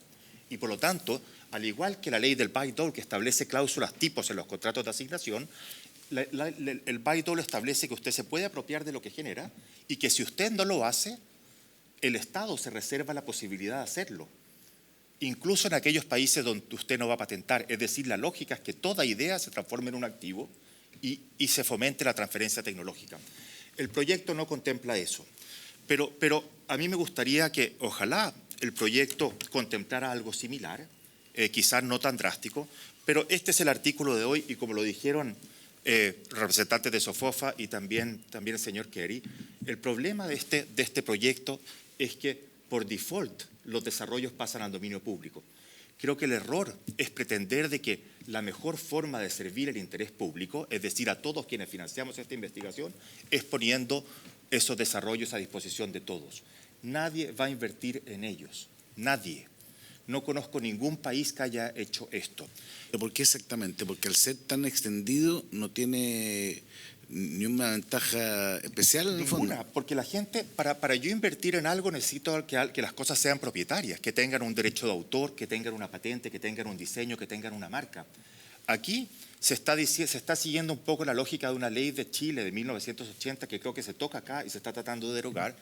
Y por lo tanto, al igual que la ley del Bayh-Dole que establece cláusulas tipos en los contratos de asignación, el Bayh-Dole establece que usted se puede apropiar de lo que genera y que si usted no lo hace, el Estado se reserva la posibilidad de hacerlo, incluso en aquellos países donde usted no va a patentar. Es decir, la lógica es que toda idea se transforme en un activo y se fomente la transferencia tecnológica. El proyecto no contempla eso, pero a mí me gustaría que ojalá el proyecto contemplara algo similar, quizás no tan drástico, pero este es el artículo de hoy y como lo dijeron representantes de SOFOFA y también el señor Kerry, el problema de este proyecto es que por default los desarrollos pasan al dominio público. Creo que el error es pretender de que la mejor forma de servir el interés público, es decir, a todos quienes financiamos esta investigación, es poniendo esos desarrollos a disposición de todos. Nadie va a invertir en ellos, nadie. No conozco ningún país que haya hecho esto. ¿Por qué exactamente? Porque al ser tan extendido no tiene ni una ventaja especial en el fondo. Ninguna, porque la gente, para yo invertir en algo necesito que las cosas sean propietarias, que tengan un derecho de autor, que tengan una patente, que tengan un diseño, que tengan una marca. Aquí se está siguiendo un poco la lógica de una ley de Chile de 1980 que creo que se toca acá y se está tratando de derogar,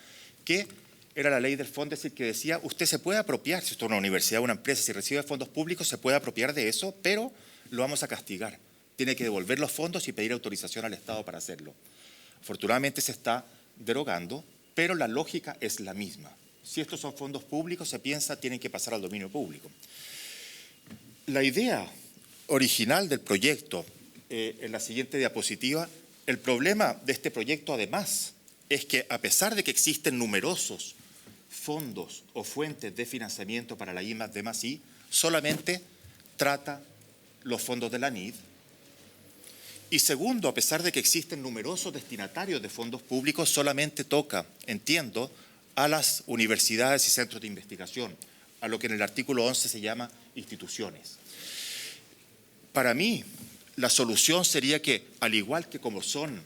que era la ley del Fondesit que decía usted se puede apropiar, si usted es una universidad o una empresa, si recibe fondos públicos se puede apropiar de eso, pero lo vamos a castigar. Tiene que devolver los fondos y pedir autorización al Estado para hacerlo. Afortunadamente se está derogando, pero la lógica es la misma. Si estos son fondos públicos, se piensa tienen que pasar al dominio público. La idea original del proyecto, en la siguiente diapositiva, el problema de este proyecto además es que a pesar de que existen numerosos fondos o fuentes de financiamiento para la I+D+I, solamente trata los fondos de la NID. Y segundo, a pesar de que existen numerosos destinatarios de fondos públicos, solamente toca, entiendo, a las universidades y centros de investigación, a lo que en el artículo 11 se llama instituciones. Para mí, la solución sería que, al igual que como son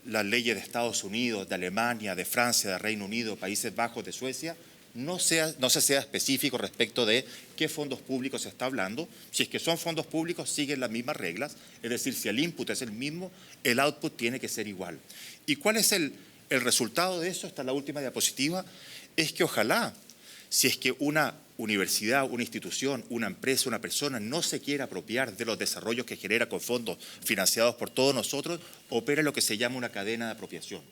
las leyes de Estados Unidos, de Alemania, de Francia, de Reino Unido, Países Bajos, de Suecia, no se sea específico respecto de qué fondos públicos se está hablando. Si es que son fondos públicos, siguen las mismas reglas. Es decir, si el input es el mismo, el output tiene que ser igual. ¿Y cuál es el resultado de eso? Esta es la última diapositiva. Es que ojalá, si es que una universidad, una institución, una empresa, una persona no se quiere apropiar de los desarrollos que genera con fondos financiados por todos nosotros, opere lo que se llama una cadena de apropiación.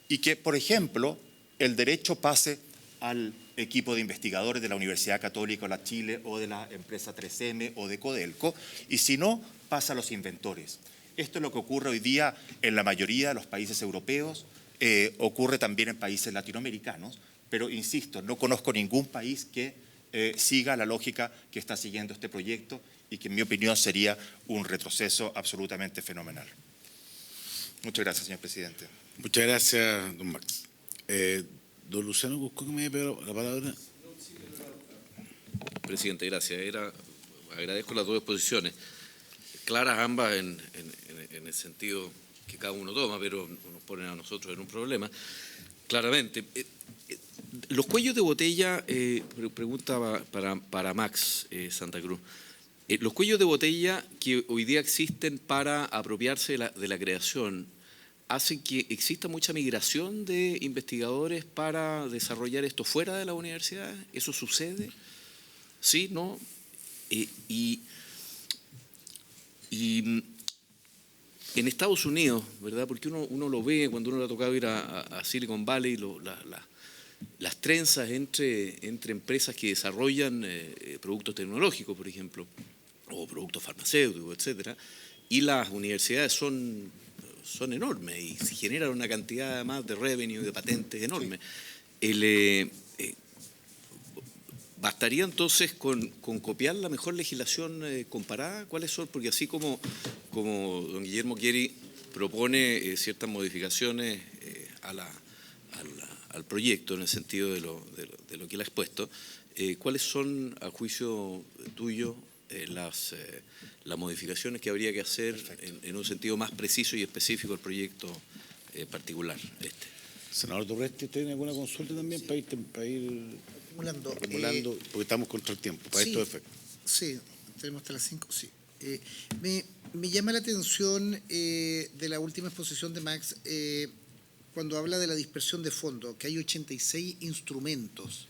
Y que, por ejemplo, el derecho pase al equipo de investigadores de la Universidad Católica de la Chile o de la empresa 3M o de Codelco, y si no, pasa a los inventores. Esto es lo que ocurre hoy día en la mayoría de los países europeos, ocurre también en países latinoamericanos, pero insisto, no conozco ningún país que siga la lógica que está siguiendo este proyecto y que en mi opinión sería un retroceso absolutamente fenomenal. Muchas gracias, señor presidente. Muchas gracias, don Max. Don Luciano buscó que me haya pedido la palabra. Presidente, gracias. Agradezco las dos exposiciones, claras ambas en el sentido que cada uno toma, pero nos ponen a nosotros en un problema, claramente. Los cuellos de botella, pregunta para Max Santa Cruz, los cuellos de botella que hoy día existen para apropiarse de la creación, ¿hacen que exista mucha migración de investigadores para desarrollar esto fuera de las universidades? ¿Eso sucede? ¿Sí? ¿No? Y en Estados Unidos, ¿verdad? Porque uno lo ve cuando uno le ha tocado ir a Silicon Valley, las trenzas entre empresas que desarrollan productos tecnológicos, por ejemplo, o productos farmacéuticos, etcétera, y las universidades son enormes y se generan una cantidad además de revenue, de patentes enormes. Sí. ¿Bastaría entonces con copiar la mejor legislación comparada? ¿Cuáles son? Porque así como don Guillermo Chieri propone ciertas modificaciones al proyecto en el sentido de lo que él ha expuesto, ¿cuáles son, a juicio tuyo, las modificaciones que habría que hacer en un sentido más preciso y específico al proyecto particular? Senador Durresti, ¿tiene alguna consulta también para ir acumulando? Porque estamos contra el tiempo, para estos efectos. Sí, tenemos hasta las 5, sí. Me llama la atención de la última exposición de Max, cuando habla de la dispersión de fondos, que hay 86 instrumentos.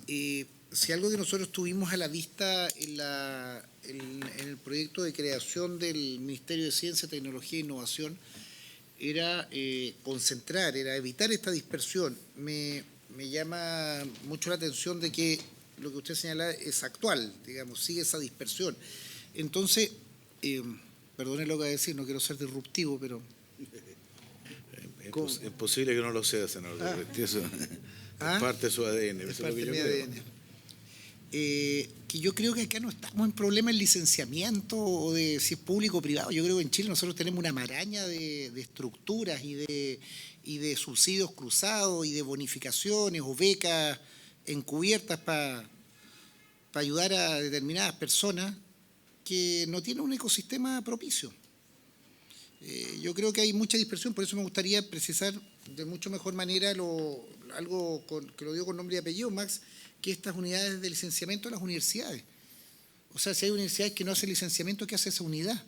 Si algo que nosotros tuvimos a la vista en el proyecto de creación del Ministerio de Ciencia, Tecnología e Innovación, era concentrar, era evitar esta dispersión. Me llama mucho la atención de que lo que usted señala es actual, digamos, sigue esa dispersión. Entonces, perdone lo que voy a decir, no quiero ser disruptivo, pero... Es posible que no lo sea, senador Durresti, eso es parte de su ADN. Es parte de mi ADN. Que yo creo que acá no estamos en problema en licenciamiento o de si es público o privado. Yo creo que en Chile nosotros tenemos una maraña de estructuras y de subsidios cruzados y de bonificaciones o becas encubiertas para ayudar a determinadas personas que no tienen un ecosistema propicio. Yo creo que hay mucha dispersión, por eso me gustaría precisar de mucho mejor manera algo que lo digo con nombre y apellido, Max, que estas unidades de licenciamiento de las universidades. O sea, si hay universidades que no hacen licenciamiento, ¿qué hace esa unidad?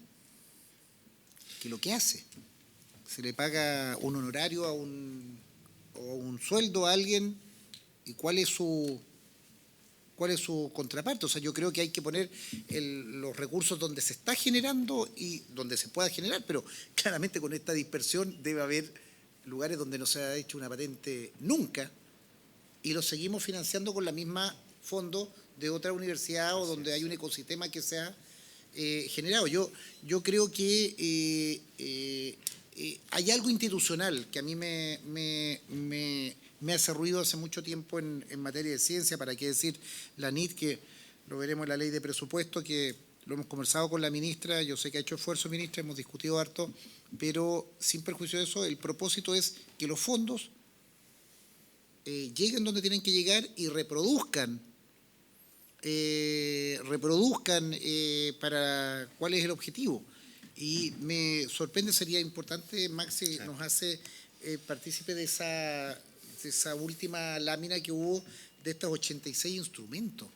¿Qué es lo que hace? Se le paga un honorario o un sueldo a alguien, ¿y cuál es su contraparte? O sea, yo creo que hay que poner los recursos donde se está generando y donde se pueda generar, pero claramente con esta dispersión debe haber lugares donde no se ha hecho una patente nunca y lo seguimos financiando con la misma fondo de otra universidad o donde hay un ecosistema que se ha generado. Yo creo que hay algo institucional que a mí me hace ruido hace mucho tiempo en materia de ciencia, para qué decir la NIT, que lo veremos en la ley de presupuesto, que lo hemos conversado con la ministra, yo sé que ha hecho esfuerzo, ministra, hemos discutido harto, pero sin perjuicio de eso, el propósito es que los fondos lleguen donde tienen que llegar y reproduzcan para cuál es el objetivo. Y me sorprende, sería importante, Max, si nos hace partícipe de esa última lámina que hubo de estos 86 instrumentos.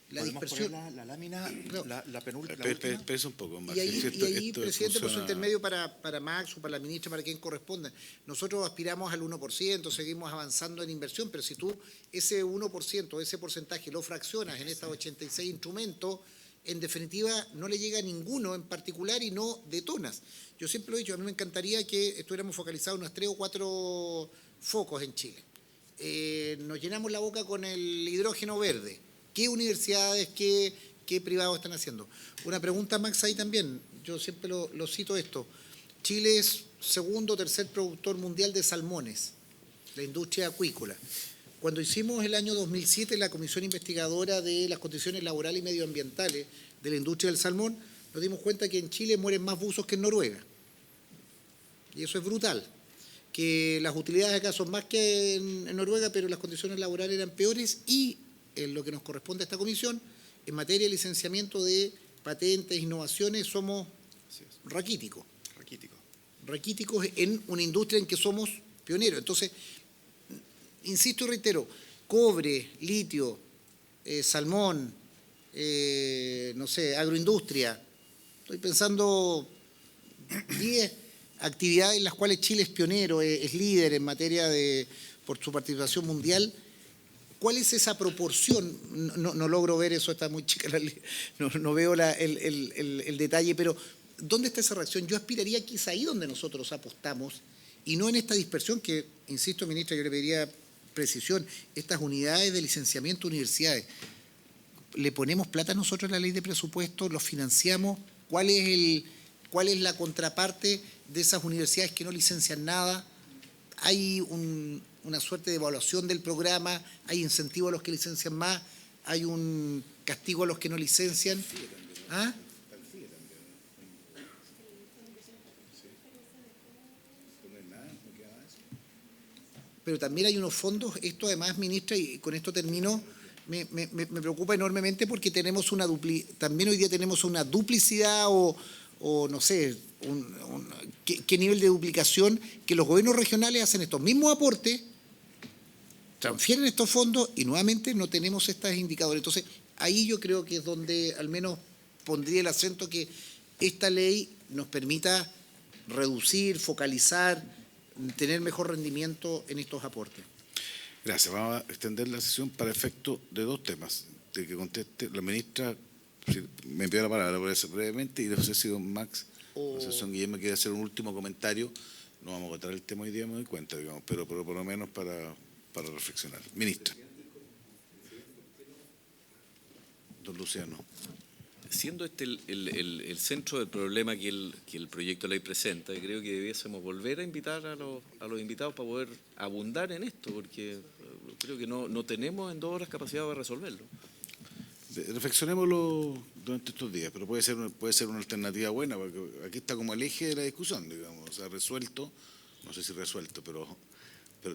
La dispersión. La lámina, la penúltima. Espera un poco, Max. Y ahí presidente, por su intermedio para Max o para la ministra, para quien corresponda. Nosotros aspiramos al 1%, seguimos avanzando en inversión, pero si tú ese 1%, ese porcentaje lo fraccionas en estos 86 instrumentos, en definitiva no le llega a ninguno en particular y no detonas. Yo siempre lo he dicho, a mí me encantaría que estuviéramos focalizados en unos 3 o 4 focos en Chile. nos llenamos la boca con el hidrógeno verde. ¿Qué universidades, qué privados están haciendo? Una pregunta, Max, ahí también. Yo siempre lo cito esto. Chile es segundo o tercer productor mundial de salmones, la industria acuícola. Cuando hicimos el año 2007 la comisión investigadora de las condiciones laborales y medioambientales de la industria del salmón, nos dimos cuenta que en Chile mueren más buzos que en Noruega. Y eso es brutal. Que las utilidades acá son más que en Noruega, pero las condiciones laborales eran peores y en lo que nos corresponde a esta comisión, en materia de licenciamiento de patentes, innovaciones, somos raquíticos. Raquíticos en una industria en que somos pioneros. Entonces, insisto y reitero, cobre, litio, salmón, no sé, agroindustria. Estoy pensando 10 actividades en las cuales Chile es pionero, es líder en materia por su participación mundial. ¿Cuál es esa proporción? No logro ver eso, está muy chica, no veo el detalle, pero ¿dónde está esa reacción? Yo aspiraría que es ahí donde nosotros apostamos y no en esta dispersión que, insisto, ministra, yo le pediría precisión, estas unidades de licenciamiento de universidades. ¿Le ponemos plata nosotros en la ley de presupuesto? ¿Los financiamos? ¿Cuál es la contraparte de esas universidades que no licencian nada? ¿Hay una suerte de evaluación del programa? ¿Hay incentivo a los que licencian más? ¿Hay un castigo a los que no licencian? ¿Ah? Pero también hay unos fondos, esto además, ministra, y con esto termino, me preocupa enormemente porque tenemos también hoy día tenemos una duplicidad o no sé, qué nivel de duplicación que los gobiernos regionales hacen estos mismos aportes, transfieren estos fondos y nuevamente no tenemos estos indicadores. Entonces, ahí yo creo que es donde al menos pondría el acento que esta ley nos permita reducir, focalizar, tener mejor rendimiento en estos aportes. Gracias. Vamos a extender la sesión para efecto de 2 temas. De que conteste la ministra, me pidió la palabra por eso brevemente, y no sé si don Max o don Guillermo quiere hacer un último comentario. No vamos a agotar el tema hoy día, me doy cuenta, digamos, pero por lo menos para reflexionar. Ministra. Don Luciano. Siendo este el centro del problema que el proyecto de ley presenta, creo que debiésemos volver a invitar a los invitados para poder abundar en esto, porque creo que no tenemos en 2 horas capacidad de resolverlo. Reflexionémoslo durante estos días, pero puede ser una alternativa buena, porque aquí está como el eje de la discusión, digamos, o sea, resuelto, no sé si resuelto, pero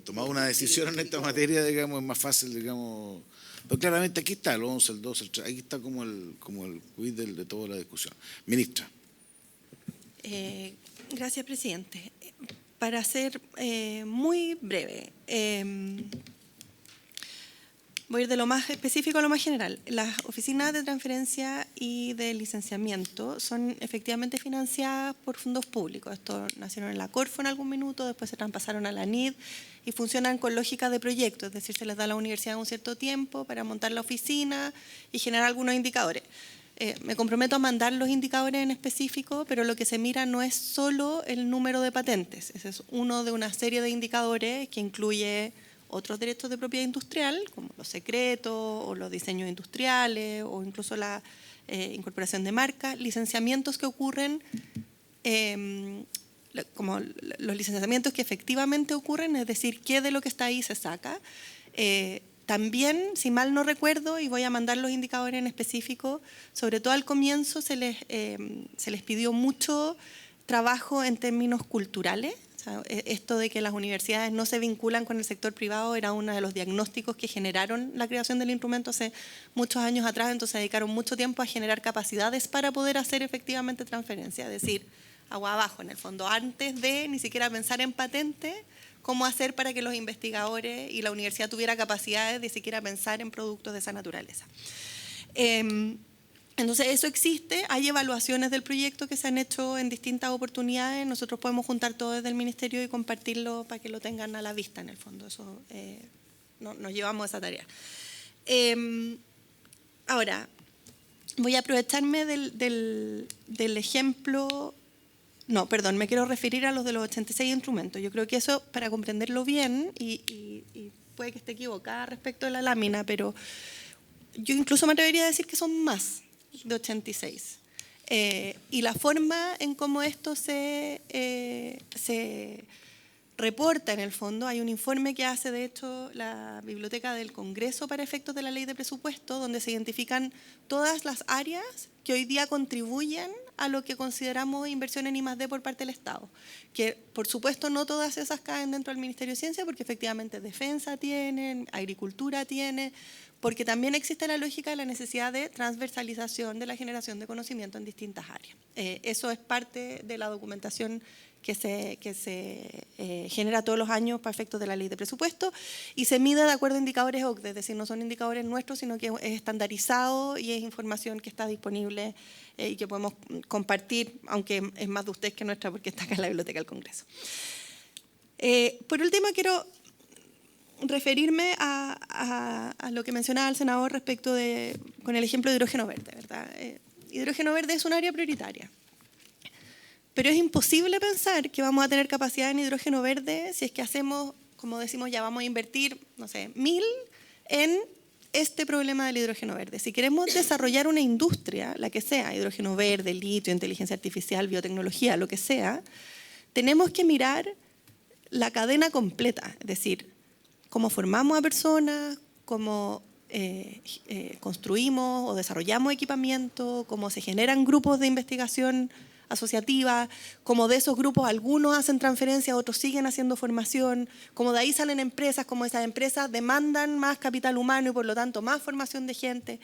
tomar una decisión en esta materia, digamos, es más fácil, digamos. Pero claramente aquí está el 11, el 12, el 13, aquí está como el quiz de toda la discusión. Ministra. Gracias, presidente. Para ser muy breve, voy a ir de lo más específico a lo más general. Las oficinas de transferencia y de licenciamiento son efectivamente financiadas por fondos públicos. Esto nacieron en la Corfo en algún minuto, después se traspasaron a la NID y funcionan con lógica de proyecto, es decir, se les da a la universidad un cierto tiempo para montar la oficina y generar algunos indicadores. Me comprometo a mandar los indicadores en específico, pero lo que se mira no es solo el número de patentes. Ese es uno de una serie de indicadores que incluye otros derechos de propiedad industrial, como los secretos o los diseños industriales o incluso la incorporación de marcas, licenciamientos que ocurren, como los licenciamientos que efectivamente ocurren, es decir, qué de lo que está ahí se saca. También, si mal no recuerdo, y voy a mandar los indicadores en específico, sobre todo al comienzo se les pidió mucho trabajo en términos culturales. O sea, esto de que las universidades no se vinculan con el sector privado era uno de los diagnósticos que generaron la creación del instrumento hace muchos años atrás, entonces se dedicaron mucho tiempo a generar capacidades para poder hacer efectivamente transferencia, es decir, agua abajo en el fondo, antes de ni siquiera pensar en patente, cómo hacer para que los investigadores y la universidad tuviera capacidades de siquiera pensar en productos de esa naturaleza. Entonces, eso existe, hay evaluaciones del proyecto que se han hecho en distintas oportunidades, nosotros podemos juntar todo desde el Ministerio y compartirlo para que lo tengan a la vista en el fondo, eso nos llevamos a esa tarea. Ahora, voy a aprovecharme del ejemplo, me quiero referir a los de los 86 instrumentos, yo creo que eso, para comprenderlo bien y puede que esté equivocada respecto de la lámina, pero yo incluso me atrevería a decir que son más de 86. Y la forma en cómo esto se reporta en el fondo, hay un informe que hace de hecho la Biblioteca del Congreso para efectos de la Ley de Presupuesto, donde se identifican todas las áreas que hoy día contribuyen a lo que consideramos inversión en I+D por parte del Estado. Que por supuesto no todas esas caen dentro del Ministerio de Ciencia, porque efectivamente defensa tiene, agricultura tiene, porque también existe la lógica de la necesidad de transversalización de la generación de conocimiento en distintas áreas. Eso es parte de la documentación que se genera todos los años para efectos de la Ley de Presupuesto y se mide de acuerdo a indicadores OCDE, es decir, no son indicadores nuestros, sino que es estandarizado y es información que está disponible y que podemos compartir, aunque es más de ustedes que nuestra porque está acá en la Biblioteca del Congreso. Por último, quiero referirme a lo que mencionaba el senador respecto con el ejemplo de hidrógeno verde, ¿verdad? Hidrógeno verde es un área prioritaria. Pero es imposible pensar que vamos a tener capacidad en hidrógeno verde si es que hacemos, como decimos, ya vamos a invertir, no sé, 1.000 en este problema del hidrógeno verde. Si queremos desarrollar una industria, la que sea, hidrógeno verde, litio, inteligencia artificial, biotecnología, lo que sea, tenemos que mirar la cadena completa, es decir, cómo formamos a personas, cómo construimos o desarrollamos equipamiento, cómo se generan grupos de investigación asociativa, como de esos grupos algunos hacen transferencia, otros siguen haciendo formación, como de ahí salen empresas, como esas empresas demandan más capital humano y por lo tanto más formación de gente.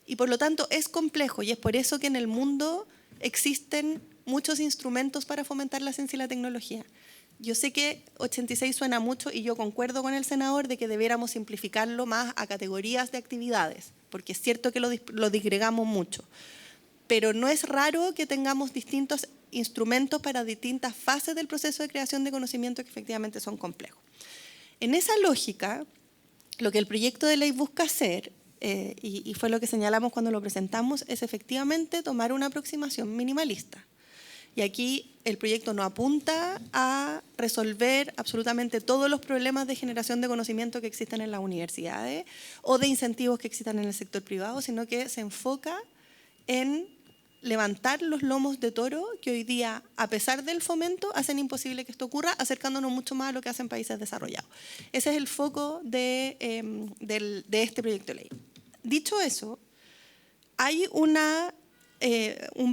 Y por lo tanto es complejo y es por eso que en el mundo existen muchos instrumentos para fomentar la ciencia y la tecnología. Yo sé que 86 suena mucho y yo concuerdo con el senador de que debiéramos simplificarlo más a categorías de actividades, porque es cierto que lo disgregamos mucho. Pero no es raro que tengamos distintos instrumentos para distintas fases del proceso de creación de conocimiento que efectivamente son complejos. En esa lógica, lo que el proyecto de ley busca hacer, y fue lo que señalamos cuando lo presentamos, es efectivamente tomar una aproximación minimalista. Y aquí el proyecto no apunta a resolver absolutamente todos los problemas de generación de conocimiento que existen en las universidades o de incentivos que existan en el sector privado, sino que se enfoca en levantar los lomos de toro que hoy día, a pesar del fomento, hacen imposible que esto ocurra, acercándonos mucho más a lo que hacen países desarrollados. Ese es el foco de este proyecto de ley. Dicho eso, hay un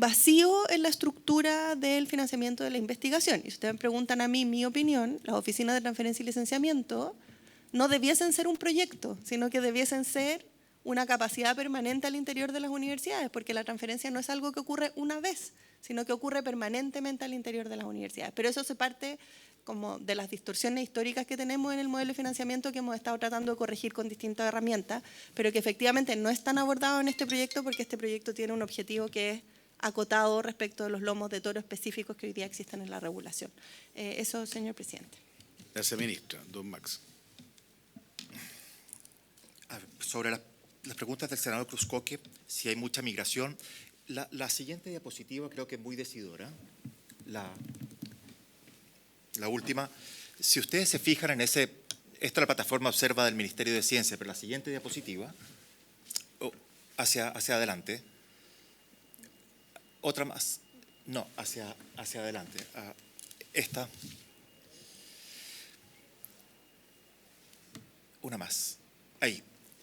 vacío en la estructura del financiamiento de la investigación. Y si ustedes me preguntan a mí mi opinión, las oficinas de transferencia y licenciamiento no debiesen ser un proyecto, sino que debiesen ser una capacidad permanente al interior de las universidades, porque la transferencia no es algo que ocurre una vez, sino que ocurre permanentemente al interior de las universidades. Pero eso se parte como de las distorsiones históricas que tenemos en el modelo de financiamiento que hemos estado tratando de corregir con distintas herramientas, pero que efectivamente no están abordados en este proyecto porque este proyecto tiene un objetivo que es acotado respecto de los lomos de toro específicos que hoy día existen en la regulación. Eso, señor presidente. Gracias, ministra. Don Max. Sobre las preguntas del senador Cruzcoque, si hay mucha migración, la siguiente diapositiva creo que es muy decidora. La última, si ustedes se fijan en esta es la plataforma Observa del Ministerio de Ciencia, pero la siguiente diapositiva, hacia adelante, otra más, no, hacia adelante, esta, una más, ahí.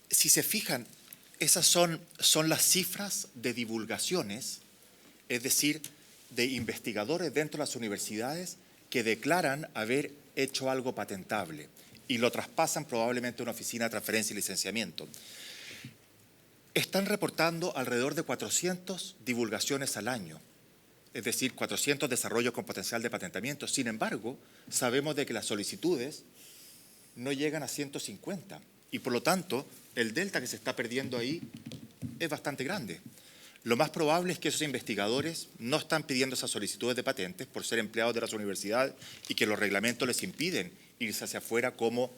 Si se fijan, esas son las cifras de divulgaciones, es decir, de investigadores dentro de las universidades que declaran haber hecho algo patentable y lo traspasan probablemente a una oficina de transferencia y licenciamiento. Están reportando alrededor de 400 divulgaciones al año, es decir, 400 desarrollos con potencial de patentamiento. Sin embargo, sabemos de que las solicitudes no llegan a 150 y por lo tanto el delta que se está perdiendo ahí es bastante grande. Lo más probable es que esos investigadores no están pidiendo esas solicitudes de patentes por ser empleados de las universidades y que los reglamentos les impiden irse hacia afuera, como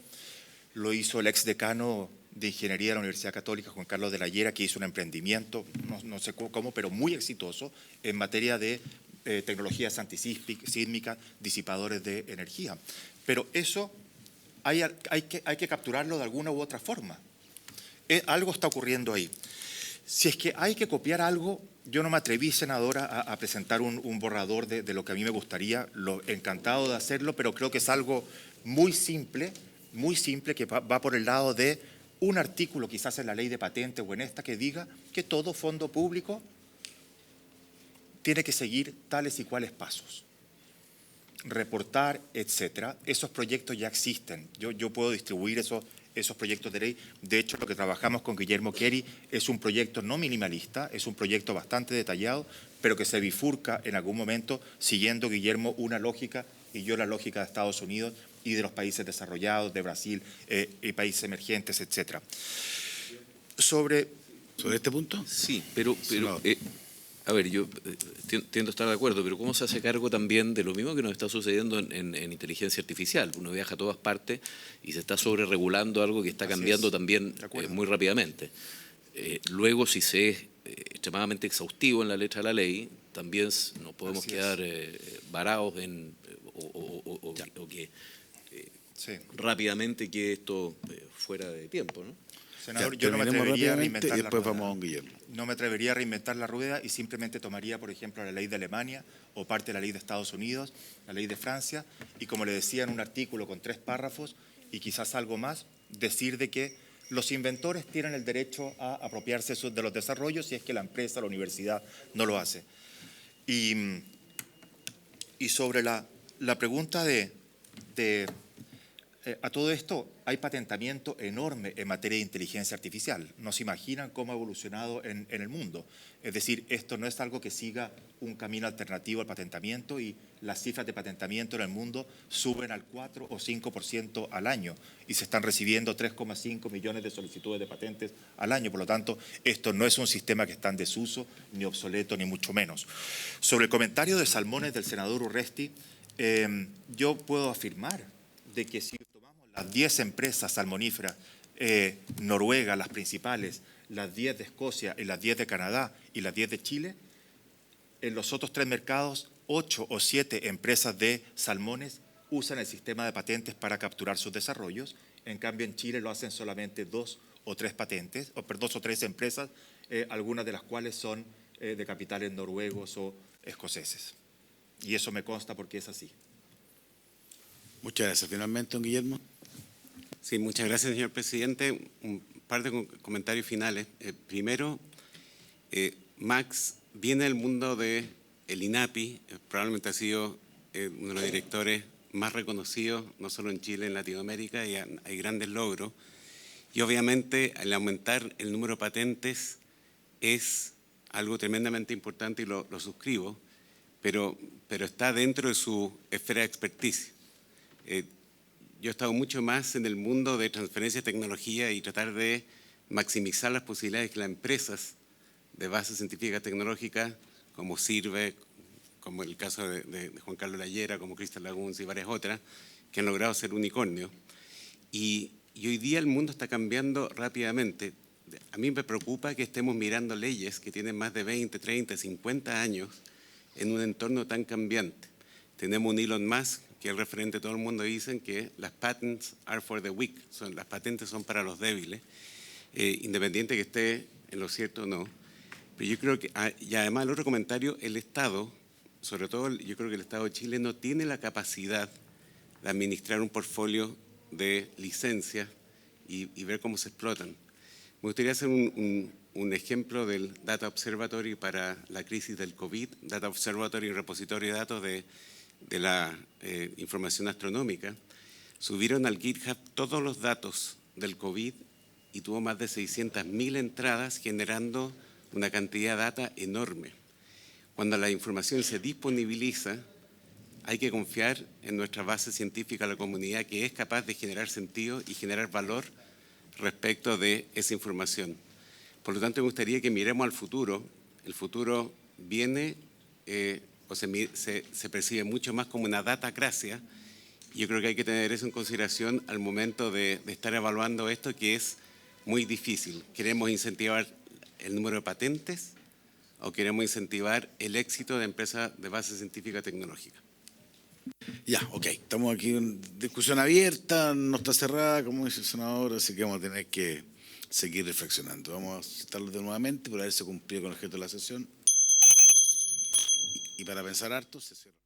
lo hizo el exdecano de Ingeniería de la Universidad Católica, Juan Carlos de la Llera, que hizo un emprendimiento, no sé cómo, pero muy exitoso en materia de tecnologías antisísmicas, disipadores de energía. Pero eso hay que capturarlo de alguna u otra forma. Algo está ocurriendo ahí. Si es que hay que copiar algo, yo no me atreví, senadora, a presentar un borrador de lo que a mí me gustaría, encantado de hacerlo, pero creo que es algo muy simple, que va por el lado de un artículo quizás en la ley de patentes o en esta que diga que todo fondo público tiene que seguir tales y cuales pasos. Reportar, etcétera. Esos proyectos ya existen. Yo puedo distribuir esos proyectos de ley. De hecho, lo que trabajamos con Guillermo Kerry es un proyecto no minimalista, es un proyecto bastante detallado, pero que se bifurca en algún momento, siguiendo, Guillermo, una lógica y yo la lógica de Estados Unidos y de los países desarrollados, de Brasil y países emergentes, etcétera. ¿Sobre este punto? Sí, pero a ver, yo tiendo a estar de acuerdo, pero ¿cómo se hace cargo también de lo mismo que nos está sucediendo en inteligencia artificial? Uno viaja a todas partes y se está sobreregulando algo que está cambiando también muy rápidamente. Luego, si se es extremadamente exhaustivo en la letra de la ley, también nos podemos quedar varados o que rápidamente quede esto fuera de tiempo, ¿no? Senador, yo no me atrevería a reinventar la después rueda. vamos a don Guillermo. No me atrevería a reinventar la rueda y simplemente tomaría, por ejemplo, la ley de Alemania o parte de la ley de Estados Unidos, la ley de Francia, y como le decía en un artículo con 3 párrafos y quizás algo más, decir de que los inventores tienen el derecho a apropiarse de los desarrollos si es que la empresa, la universidad no lo hace. Y sobre la pregunta a todo esto, hay patentamiento enorme en materia de inteligencia artificial. No se imaginan cómo ha evolucionado en el mundo. Es decir, esto no es algo que siga un camino alternativo al patentamiento y las cifras de patentamiento en el mundo suben al 4 o 5% al año y se están recibiendo 3,5 millones de solicitudes de patentes al año. Por lo tanto, esto no es un sistema que está en desuso, ni obsoleto, ni mucho menos. Sobre el comentario de Salmones del senador Urresti, yo puedo afirmar de que si tomamos las 10 empresas salmoníferas, Noruega, las principales, las 10 de Escocia y las 10 de Canadá y las 10 de Chile, en los otros 3 mercados, 8 o 7 empresas de salmones usan el sistema de patentes para capturar sus desarrollos. En cambio, en Chile lo hacen solamente 2 o 3 empresas, algunas de las cuales son de capitales noruegos o escoceses. Y eso me consta porque es así. Muchas gracias. Finalmente, don Guillermo. Sí, muchas gracias, señor presidente. Un par de comentarios finales. Primero, Max viene del mundo del INAPI, probablemente ha sido uno de los directores más reconocidos, no solo en Chile, en Latinoamérica, y hay grandes logros. Y obviamente, al aumentar el número de patentes es algo tremendamente importante y lo suscribo, pero está dentro de su esfera de experticia. Yo he estado mucho más en el mundo de transferencia de tecnología y tratar de maximizar las posibilidades que las empresas de base científica tecnológica, como Sirve, como el caso de Juan Carlos Layera, como Crystal Lagoons y varias otras, que han logrado ser unicornios. Y hoy día el mundo está cambiando rápidamente. A mí me preocupa que estemos mirando leyes que tienen más de 20, 30, 50 años en un entorno tan cambiante. Tenemos un Elon Musk, que el referente de todo el mundo dicen que las patents are for the weak, las patentes son para los débiles, independiente que esté en lo cierto o no. Pero yo creo que, y además el otro comentario, el Estado, sobre todo yo creo que el Estado de Chile no tiene la capacidad de administrar un portfolio de licencias y ver cómo se explotan. Me gustaría hacer un ejemplo del Data Observatory para la crisis del COVID, Data Observatory, repositorio de datos de la información astronómica. Subieron al GitHub todos los datos del COVID y tuvo más de 600.000 entradas generando una cantidad de data enorme. Cuando la información se disponibiliza, hay que confiar en nuestra base científica, la comunidad, que es capaz de generar sentido y generar valor respecto de esa información. Por lo tanto, me gustaría que miremos al futuro. El futuro viene se percibe mucho más como una datacracia. Yo creo que hay que tener eso en consideración al momento de estar evaluando esto, que es muy difícil. ¿Queremos incentivar el número de patentes o queremos incentivar el éxito de empresas de base científica tecnológica? Ya, ok. Estamos aquí en discusión abierta, no está cerrada, como dice el senador, así que vamos a tener que seguir reflexionando. Vamos a citarlo de nuevamente por haberse cumplido con el objeto de la sesión. Y para pensar harto, se cierra.